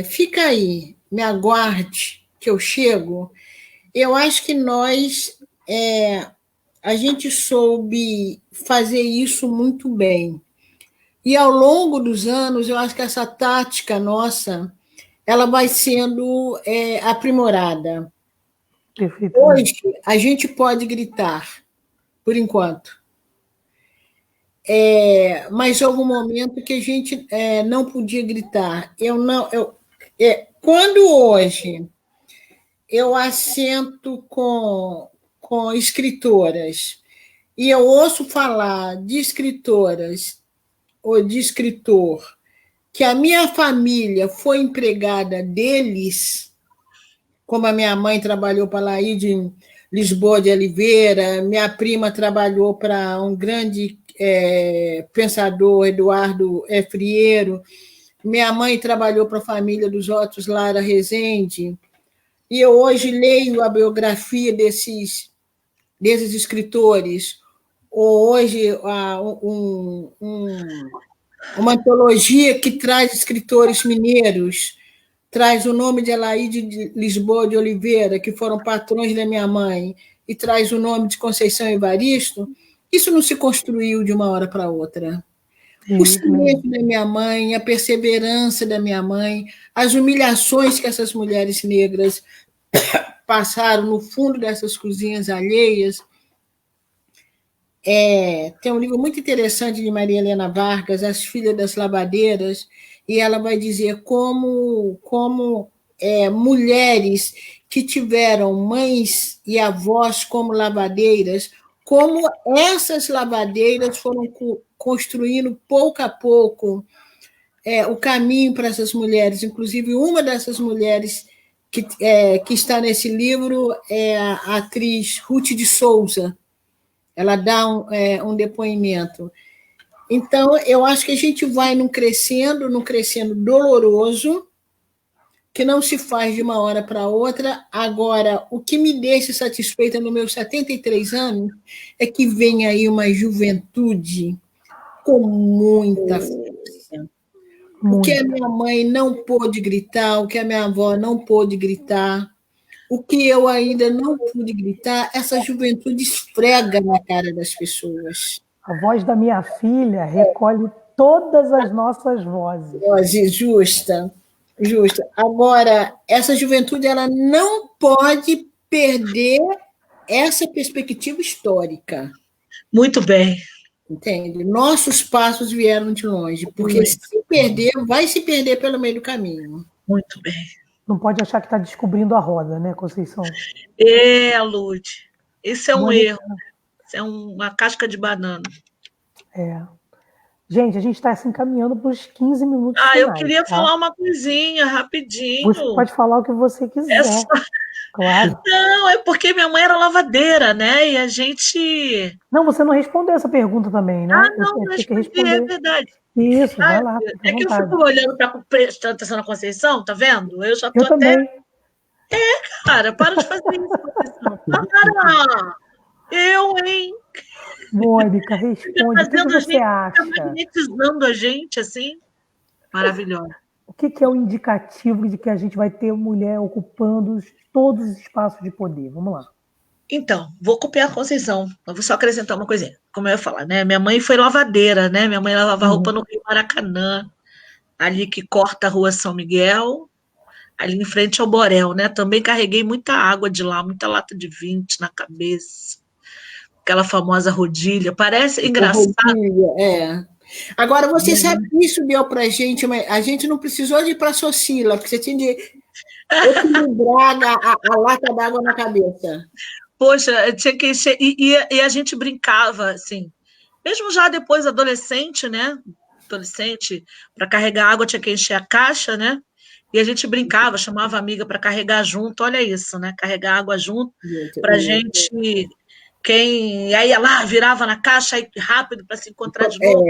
fica aí, me aguarde que eu chego. Eu acho que a gente soube fazer isso muito bem. E ao longo dos anos, eu acho que essa tática nossa, ela vai sendo aprimorada. Hoje, a gente pode gritar, por enquanto. Mas houve um momento que a gente não podia gritar. Quando hoje eu assento com escritoras e eu ouço falar de escritoras ou de escritor que a minha família foi empregada deles, como a minha mãe trabalhou para Laíde Lisboa de Oliveira, minha prima trabalhou para um grande pensador, Eduardo Frieiro, minha mãe trabalhou para a família dos Otos Lara Rezende, e eu hoje leio a biografia desses escritores, ou hoje uma antologia que traz escritores mineiros, traz o nome de Alaíde de Lisboa de Oliveira, que foram patrões da minha mãe, e traz o nome de Conceição Evaristo, isso não se construiu de uma hora para outra. O silêncio da minha mãe, a perseverança da minha mãe, as humilhações que essas mulheres negras passaram no fundo dessas cozinhas alheias. Tem um livro muito interessante de Maria Helena Vargas, As Filhas das Lavadeiras, e ela vai dizer como mulheres que tiveram mães e avós como lavadeiras como essas lavadeiras foram construindo pouco a pouco o caminho para essas mulheres. Inclusive, uma dessas mulheres que está nesse livro é a atriz Ruth de Souza. Ela dá um depoimento. Então, eu acho que a gente vai num crescendo doloroso, que não se faz de uma hora para outra. Agora, o que me deixa satisfeita nos meus 73 anos é que vem aí uma juventude com muita força. O que a minha mãe não pôde gritar, o que a minha avó não pôde gritar, o que eu ainda não pude gritar, essa juventude esfrega na cara das pessoas. A voz da minha filha recolhe todas as nossas vozes. Voz justa. Agora, essa juventude ela não pode perder essa perspectiva histórica. Muito bem. Entende? Nossos passos vieram de longe, porque se perder, vai se perder pelo meio do caminho. Muito bem. Não pode achar que está descobrindo a roda, né, Conceição? Lud. Esse é um erro. Isso é uma casca de banana. Gente, a gente está se encaminhando para os 15 minutos finais, eu queria falar uma coisinha, rapidinho. Você pode falar o que você quiser. Claro. Não, é porque minha mãe era lavadeira, né? E a gente... Não, você não respondeu essa pergunta também, né? Não respondi, é verdade. Isso, vai lá. É que eu fico olhando prestando atenção na Conceição, tá vendo? Eu já tô também. Cara, para de fazer isso, Conceição. Para! Hein? Mônica, responde. O que você acha? Magnetizando a gente, assim. Maravilhosa. O que é o indicativo de que a gente vai ter mulher ocupando todos os espaços de poder? Vamos lá. Então, vou copiar a Conceição. Eu vou só acrescentar uma coisinha. Como eu ia falar, né? Minha mãe foi lavadeira, né? Minha mãe lavava roupa no Rio Maracanã, ali que corta a Rua São Miguel, ali em frente ao Borel, né? Também carreguei muita água de lá, muita lata de 20 na cabeça. Aquela famosa rodilha. Parece engraçado. Rodilha, Agora, você sabe que isso deu pra gente, mas a gente não precisou de ir para a Socila, porque você tinha de equilibrar a lata d'água na cabeça. Poxa, tinha que encher. E a gente brincava, assim. Mesmo já depois, adolescente, né? Adolescente, para carregar água tinha que encher a caixa, né? E a gente brincava, chamava a amiga para carregar junto. Olha isso, né? Carregar água junto. Para gente. E aí ia lá, virava na caixa aí rápido para se encontrar de novo.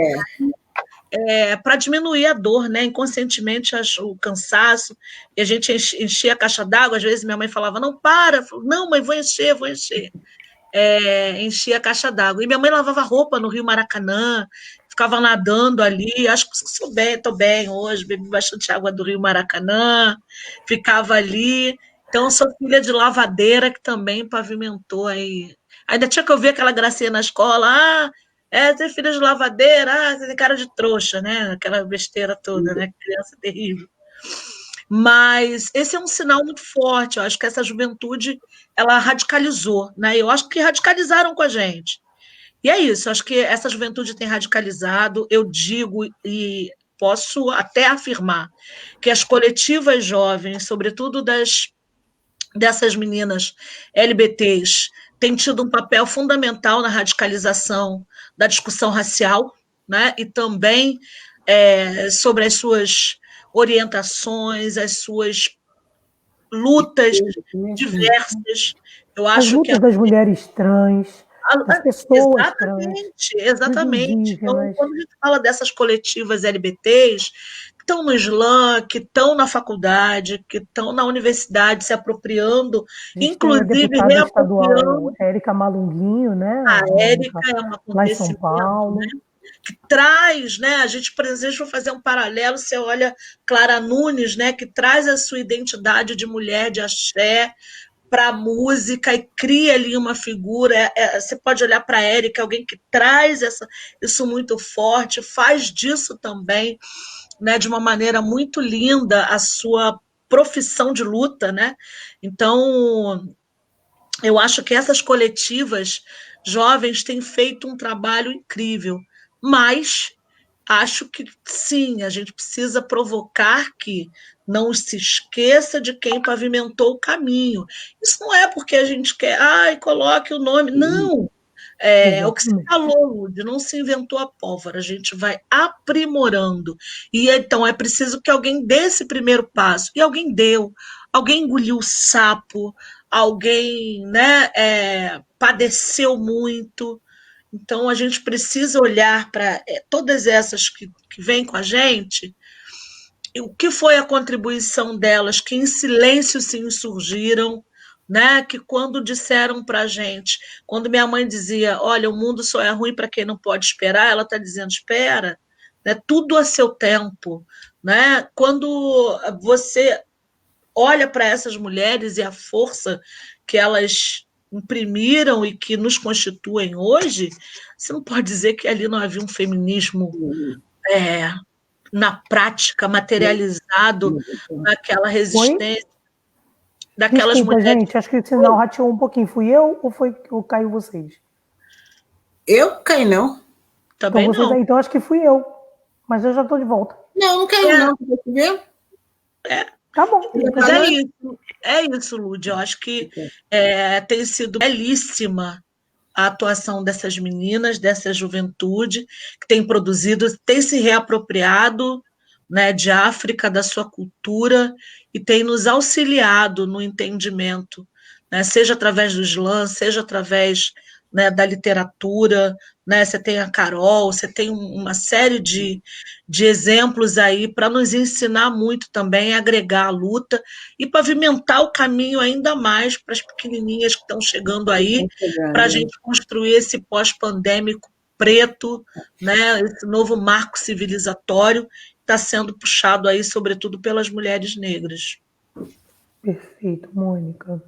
Para diminuir a dor, né? Inconscientemente o cansaço, e a gente enchia a caixa d'água. Às vezes minha mãe falava, não, para. Não, mãe, vou encher. Enchia a caixa d'água. E minha mãe lavava roupa no Rio Maracanã, ficava nadando ali. Acho que estou bem hoje, bebi bastante água do Rio Maracanã, ficava ali. Então, eu sou filha de lavadeira que também pavimentou aí. Ainda tinha que ouvir aquela gracinha na escola, você é filha de lavadeira, você tem cara de trouxa, né? Aquela besteira toda, né? Criança terrível. Mas esse é um sinal muito forte. Eu acho que essa juventude, ela radicalizou, né? Eu acho que radicalizaram com a gente. E é isso, eu acho que essa juventude tem radicalizado. Eu digo e posso até afirmar que as coletivas jovens, sobretudo dessas meninas LGBTs, têm tido um papel fundamental na radicalização da discussão racial, né? E também sobre as suas orientações, as suas lutas diversas. Eu acho as lutas das mulheres trans, as pessoas trans. Exatamente. Então, quando a gente fala dessas coletivas LGBTs, que estão no slam, que estão na faculdade, que estão na universidade se apropriando, inclusive reapropriando. Érica Malunguinho, né? A Érica é uma lá em São Paulo. Né? Que traz, né? A gente, por exemplo, vai fazer um paralelo, você olha Clara Nunes, né? Que traz a sua identidade de mulher de axé para a música e cria ali uma figura. Você pode olhar para a Érica, alguém que traz isso muito forte, faz disso também, né, de uma maneira muito linda, a sua profissão de luta, né? Então, eu acho que essas coletivas jovens têm feito um trabalho incrível, mas acho que sim, a gente precisa provocar que não se esqueça de quem pavimentou o caminho. Isso não é porque a gente quer, coloque o nome, não. É o que se falou, Lud, não se inventou a pólvora, a gente vai aprimorando. E então é preciso que alguém dê esse primeiro passo. E alguém deu, alguém engoliu o sapo, alguém, né, padeceu muito. Então a gente precisa olhar para todas essas que vêm com a gente, e o que foi a contribuição delas, que em silêncio se insurgiram, né? Que quando disseram para a gente, quando minha mãe dizia, olha, o mundo só é ruim para quem não pode esperar, ela está dizendo, espera, né? Tudo a seu tempo, né? Quando você olha para essas mulheres e a força que elas imprimiram e que nos constituem hoje, você não pode dizer que ali não havia um feminismo é, na prática, materializado naquela resistência daquelas Desculpa, mulheres. gente, acho que o sinal rateou um pouquinho. Fui eu ou caiu vocês? Eu caí, não. Também então, não. Então acho que fui eu, mas eu já estou de volta. Não caiu, não. Você viu? Tá bom. Mas é isso, Lud. Eu acho que tem sido belíssima a atuação dessas meninas, dessa juventude, que tem produzido, tem se reapropriado, né, de África, da sua cultura, e tem nos auxiliado no entendimento, né, seja através do slam, seja através, né, da literatura, né, você tem a Carol, você tem uma série de exemplos aí para nos ensinar muito também, agregar a luta e pavimentar o caminho ainda mais para as pequenininhas que estão chegando aí, para a gente construir esse pós-pandêmico preto, né, esse novo marco civilizatório que está sendo puxado aí, sobretudo, pelas mulheres negras. Perfeito, Mônica.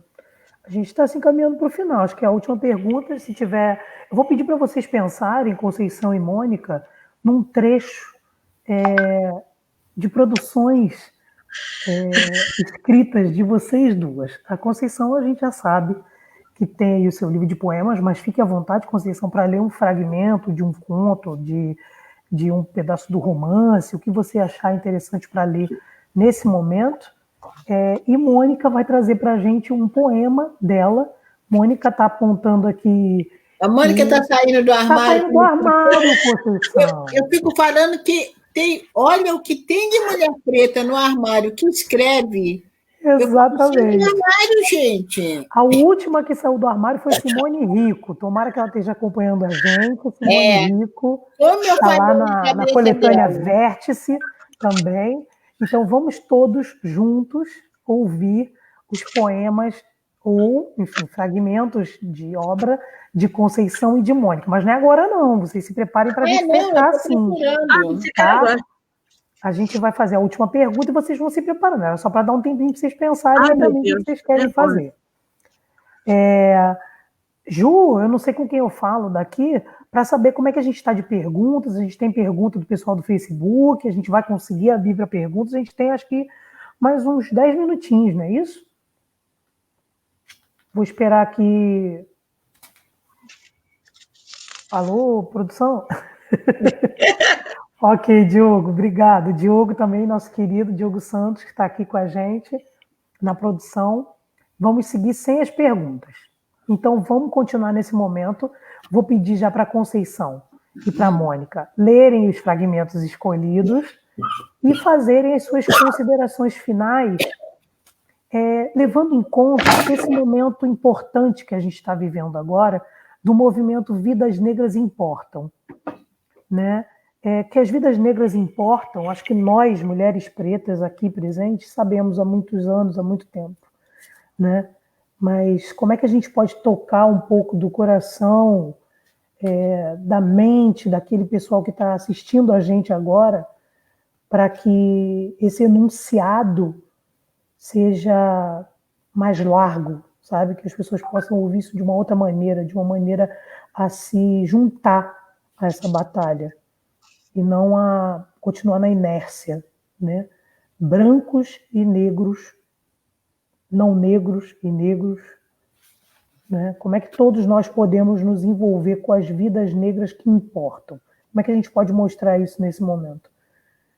A gente está se encaminhando para o final. Acho que a última pergunta, se tiver... Eu vou pedir para vocês pensarem, Conceição e Mônica, num trecho de produções escritas de vocês duas. A Conceição, a gente já sabe que tem aí o seu livro de poemas, mas fique à vontade, Conceição, para ler um fragmento de um conto, de um pedaço do romance, o que você achar interessante para ler nesse momento. E Mônica vai trazer para a gente um poema dela. Mônica está apontando aqui. A Mônica está saindo do armário. Está saindo do armário, Conceição. Eu fico falando que olha o que tem de mulher preta no armário, que escreve. Exatamente. No armário, gente. A última que saiu do armário foi Simone Rico. Tomara que ela esteja acompanhando a gente. Simone Rico está lá na coletânea Vértice também. Então, vamos todos juntos ouvir os poemas ou, enfim, fragmentos de obra de Conceição e de Mônica. Mas não é agora, não. Vocês se preparem para a gente fechar assim. Tá? A gente vai fazer a última pergunta e vocês vão se preparando. Era só para dar um tempinho para vocês pensarem também o que vocês querem fazer. Ju, eu não sei com quem eu falo daqui, para saber como é que a gente está de perguntas. A gente tem pergunta do pessoal do Facebook, a gente vai conseguir abrir para perguntas. A gente tem, acho que, mais uns 10 minutinhos, não é isso? Vou esperar aqui. Alô, produção? Ok, Diogo, obrigado. Diogo também, nosso querido Diogo Santos, que está aqui com a gente na produção. Vamos seguir sem as perguntas. Então, vamos continuar nesse momento. Vou pedir já para a Conceição e para a Mônica lerem os fragmentos escolhidos e fazerem as suas considerações finais, levando em conta esse momento importante que a gente está vivendo agora, do movimento Vidas Negras Importam, né? Que as vidas negras importam, acho que nós, mulheres pretas aqui presentes, sabemos há muitos anos, há muito tempo, né? Mas como é que a gente pode tocar um pouco do coração, da mente, daquele pessoal que está assistindo a gente agora, para que esse enunciado seja mais largo, sabe? Que as pessoas possam ouvir isso de uma outra maneira, de uma maneira a se juntar a essa batalha e não a continuar na inércia, né? Brancos e negros, não negros e negros, né? Como é que todos nós podemos nos envolver com as vidas negras que importam? Como é que a gente pode mostrar isso nesse momento?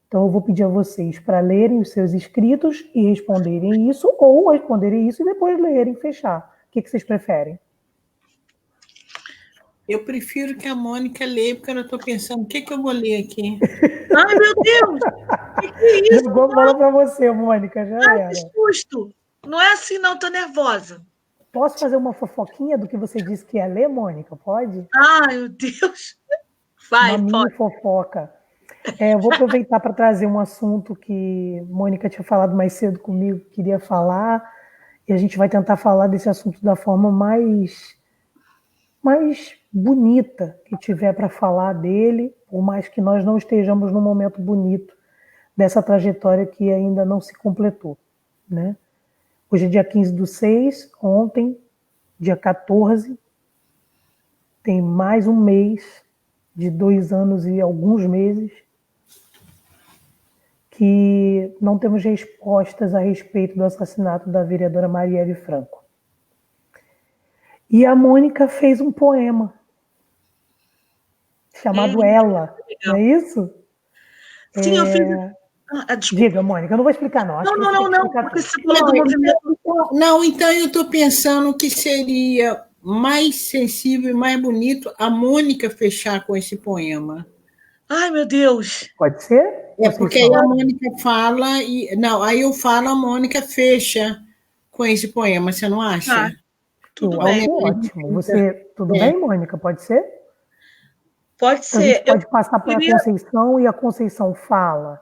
Então eu vou pedir a vocês para lerem os seus escritos e responderem isso, ou responderem isso e depois lerem, fechar. O que vocês preferem? Eu prefiro que a Mônica leia, porque eu estou pensando, o que eu vou ler aqui? Ai, meu Deus! Que é isso? Jogou a bola para você, Mônica, já Ai, que era. susto! Não é assim, não, tô nervosa. Posso fazer uma fofoquinha do que você disse que ia ler, Mônica? Pode? Ai, meu Deus! Uma Vai, mini pode. fofoca. Eu vou aproveitar para trazer um assunto que Mônica tinha falado mais cedo comigo, que queria falar, e a gente vai tentar falar desse assunto da forma mais bonita que tiver para falar dele, por mais que nós não estejamos num momento bonito dessa trajetória que ainda não se completou, né? Hoje é dia 15/6, ontem, dia 14, tem mais um mês de 2 anos e alguns meses que não temos respostas a respeito do assassinato da vereadora Marielle Franco. E a Mônica fez um poema chamado Ela, não é isso? Sim, eu fiz. Desculpa. Diga, Mônica, eu não vou explicar, não. Acho que você tem que Não, explicar porque tudo. você falou do movimento. Não, então eu estou pensando que seria mais sensível e mais bonito a Mônica fechar com esse poema. Ai, meu Deus! Pode ser? Porque aí a Mônica fala e. Não, aí eu falo, a Mônica fecha com esse poema, você não acha? Tudo Eu bem. acho ótimo. Você, tudo bem, Mônica? Pode ser? Pode Então, a gente ser. pode passar para a Conceição e a Conceição fala,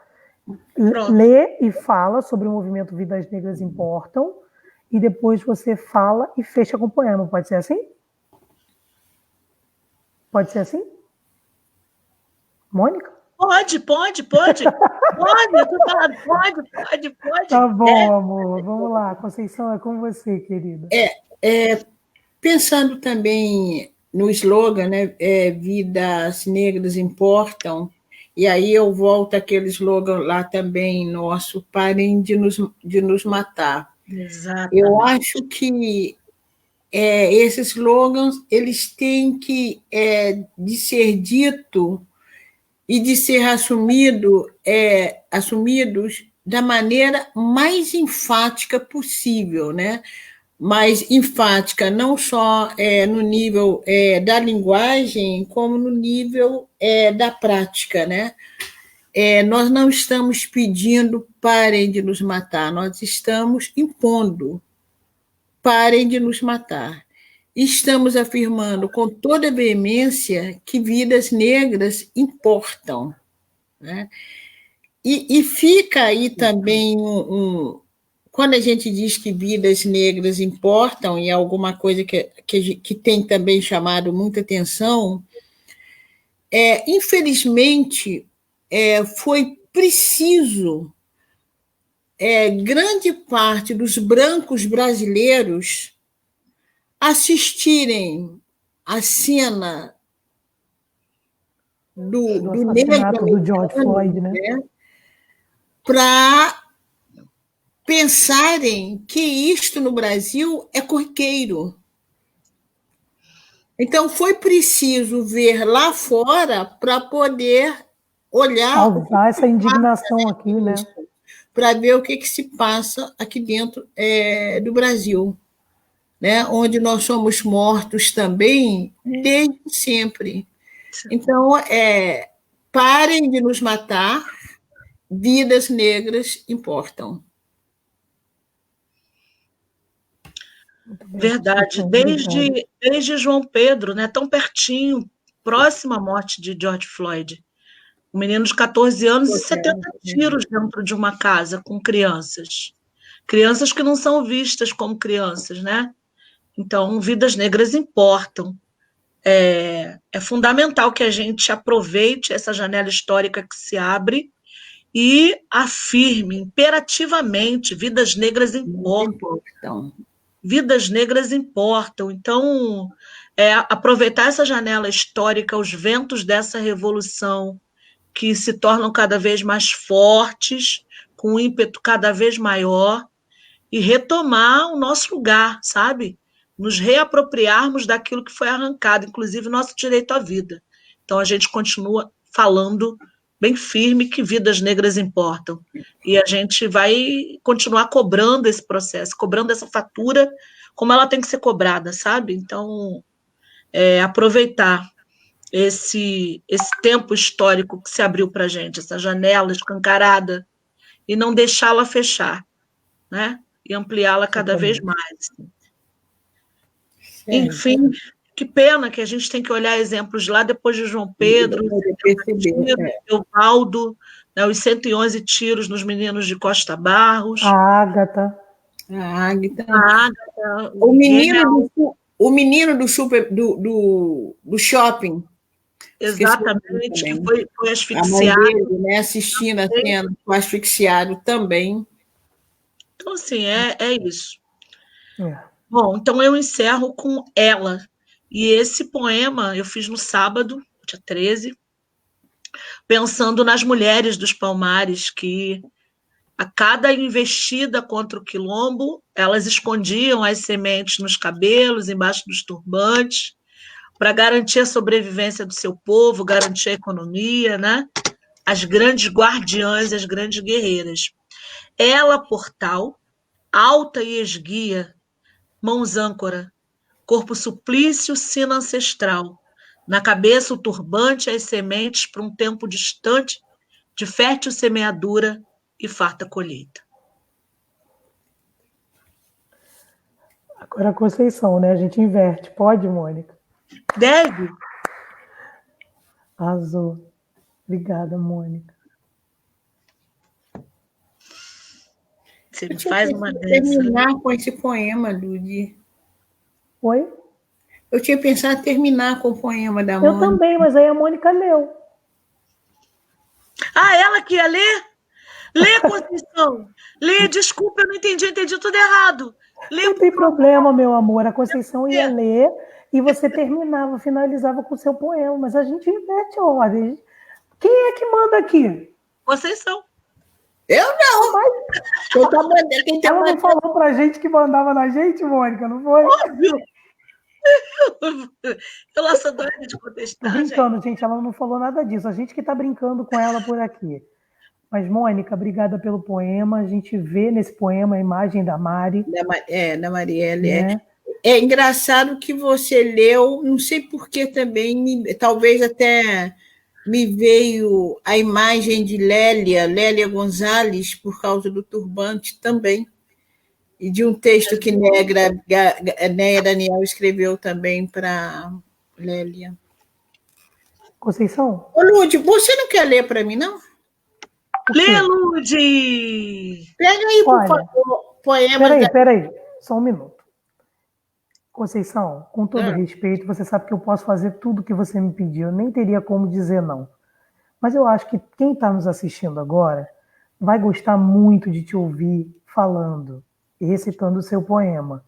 Pronto. lê e fala sobre o movimento Vidas Negras Importam, e depois você fala e fecha com o poema. Pode ser assim? Pode ser assim? Mônica? Pode. Pode, eu tô falando, pode. Tá bom, amor. Vamos lá. Conceição, é com você, querida. Pensando também no slogan, né? Vidas negras importam, e aí eu volto àquele slogan lá também nosso, parem de nos matar. Exatamente. Eu acho que esses slogans eles têm que de ser dito e de ser assumidos da maneira mais enfática possível, né? Mais enfática, não só no nível da linguagem, como no nível da prática, né? Nós não estamos pedindo parem de nos matar, nós estamos impondo parem de nos matar. Estamos afirmando com toda veemência que vidas negras importam, né? E fica aí também quando a gente diz que vidas negras importam, e é alguma coisa que tem também chamado muita atenção, infelizmente, foi preciso grande parte dos brancos brasileiros assistirem a cena do assassinato do George Floyd, né? Para pensarem que isto no Brasil é corriqueiro. Então, foi preciso ver lá fora para poder olhar... Causar essa indignação aqui, né? Para ver o que se passa aqui dentro do Brasil, né? Onde nós somos mortos também desde sempre. Então, parem de nos matar, vidas negras importam. Verdade. Desde João Pedro, né? Tão pertinho, próximo à morte de George Floyd. Um menino de 14 anos e 70 tiros dentro de uma casa com crianças. Crianças que não são vistas como crianças, né? Então, vidas negras importam. É fundamental que a gente aproveite essa janela histórica que se abre e afirme imperativamente: vidas negras importam. Vidas negras importam. Então, aproveitar essa janela histórica, os ventos dessa revolução que se tornam cada vez mais fortes, com um ímpeto cada vez maior, e retomar o nosso lugar, sabe? Nos reapropriarmos daquilo que foi arrancado, inclusive nosso direito à vida. Então, a gente continua falando bem firme que vidas negras importam. E a gente vai continuar cobrando esse processo, cobrando essa fatura como ela tem que ser cobrada, sabe? Então, aproveitar esse tempo histórico que se abriu para a gente, essa janela escancarada, e não deixá-la fechar, né? E ampliá-la cada vez mais. Enfim, que pena que a gente tem que olhar exemplos lá depois de João Pedro, Evaldo, né, os 111 tiros nos meninos de Costa Barros. A Ágata. O menino do shopping. Exatamente, que foi asfixiado. Dele, né, assistindo a cena, foi asfixiado também. Então, assim, é isso. Bom, então eu encerro com ela. E esse poema eu fiz no sábado, dia 13, pensando nas mulheres dos Palmares que, a cada investida contra o quilombo, elas escondiam as sementes nos cabelos, embaixo dos turbantes, para garantir a sobrevivência do seu povo, garantir a economia, né? As grandes guardiãs, as grandes guerreiras. Ela, portal, alta e esguia, mãos âncora, corpo suplício, sina ancestral, na cabeça o turbante e as sementes para um tempo distante de fértil semeadura e farta colheita. Agora a Conceição, né? A gente inverte. Pode, Mônica? Deve. Arrasou. Obrigada, Mônica. Você me faz uma dessa. Terminar com esse poema, Ludi. Oi? Eu tinha pensado em terminar com o poema da Mônica. Eu também, mas aí a Mônica leu. Ah, ela que ia ler? Lê, Conceição. Lê, desculpa, eu não entendi tudo errado. Lê, não tem problema, meu amor. A Conceição ia ler e você terminava, finalizava com o seu poema. Mas a gente inverte a ordem. Quem é que manda aqui? Conceição. Eu não. Mas... Ela não falou pra gente que mandava na gente, Mônica, não foi? Óbvio. Eu laço doida de contestar. Tô brincando, gente. Ela não falou nada disso. A gente que tá brincando com ela por aqui. Mas, Mônica, obrigada pelo poema. A gente vê nesse poema a imagem da Mari. Da Marielle. Né? É engraçado que você leu, não sei por que também, talvez até me veio a imagem de Lélia Gonzalez, por causa do turbante também, e de um texto que Néia Daniel escreveu também para Lélia. Conceição? Ô, Lúdi, você não quer ler para mim, não? Lê, Ludi! Pega aí, por favor, poemas... Peraí, só um minuto. Conceição, com todo respeito, você sabe que eu posso fazer tudo que você me pediu, eu nem teria como dizer não. Mas eu acho que quem está nos assistindo agora vai gostar muito de te ouvir falando e recitando o seu poema.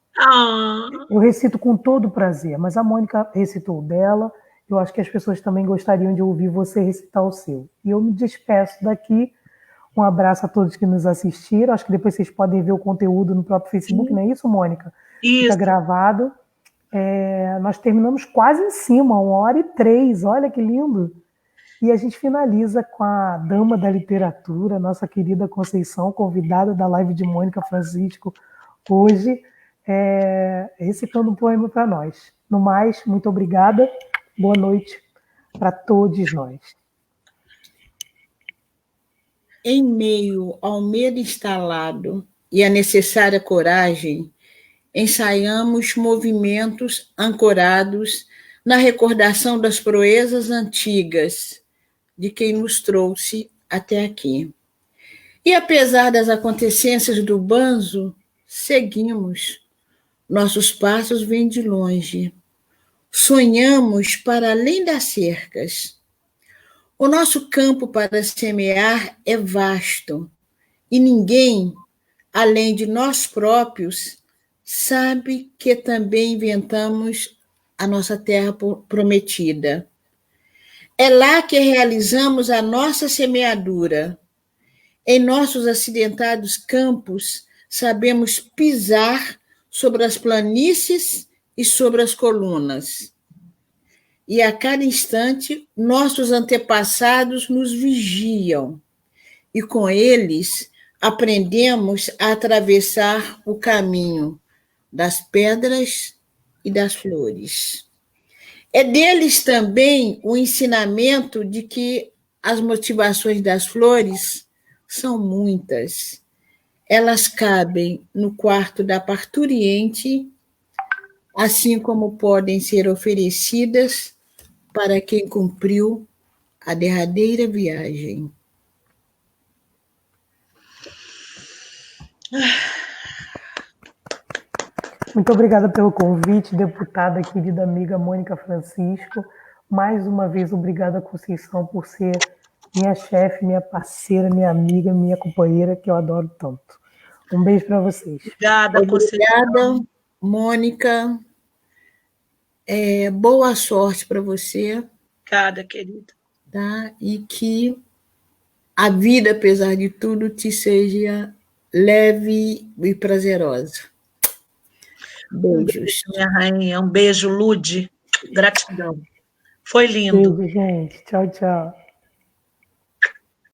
Eu recito com todo prazer, mas a Mônica recitou o dela, eu acho que as pessoas também gostariam de ouvir você recitar o seu. E eu me despeço daqui. Um abraço a todos que nos assistiram. Acho que depois vocês podem ver o conteúdo no próprio Facebook, não é isso, Mônica? Isso. Fica gravado. Nós terminamos quase em cima, 1h03, olha que lindo. E a gente finaliza com a dama da literatura, nossa querida Conceição, convidada da live de Mônica Francisco, hoje, recitando um poema para nós. No mais, muito obrigada. Boa noite para todos nós. Em meio ao medo instalado e à necessária coragem, ensaiamos movimentos ancorados na recordação das proezas antigas de quem nos trouxe até aqui. E apesar das acontecências do banzo, seguimos. Nossos passos vêm de longe. Sonhamos para além das cercas. O nosso campo para semear é vasto e ninguém, além de nós próprios, sabe que também inventamos a nossa terra prometida. É lá que realizamos a nossa semeadura. Em nossos acidentados campos, sabemos pisar sobre as planícies e sobre as colunas. E a cada instante, nossos antepassados nos vigiam. E com eles, aprendemos a atravessar o caminho das pedras e das flores. É deles também o ensinamento de que as motivações das flores são muitas. Elas cabem no quarto da parturiente, assim como podem ser oferecidas para quem cumpriu a derradeira viagem. Muito obrigada pelo convite, deputada querida amiga Mônica Francisco. Mais uma vez, obrigada, Conceição, por ser minha chefe, minha parceira, minha amiga, minha companheira, que eu adoro tanto. Um beijo para vocês. Obrigada, Conceição. Obrigada, Mônica. Boa sorte para você. Obrigada, querida. Tá? E que a vida, apesar de tudo, te seja leve e prazerosa. Beijos. Minha rainha, um beijo, Lude. Gratidão. Foi lindo. Beijo, gente. Tchau, tchau.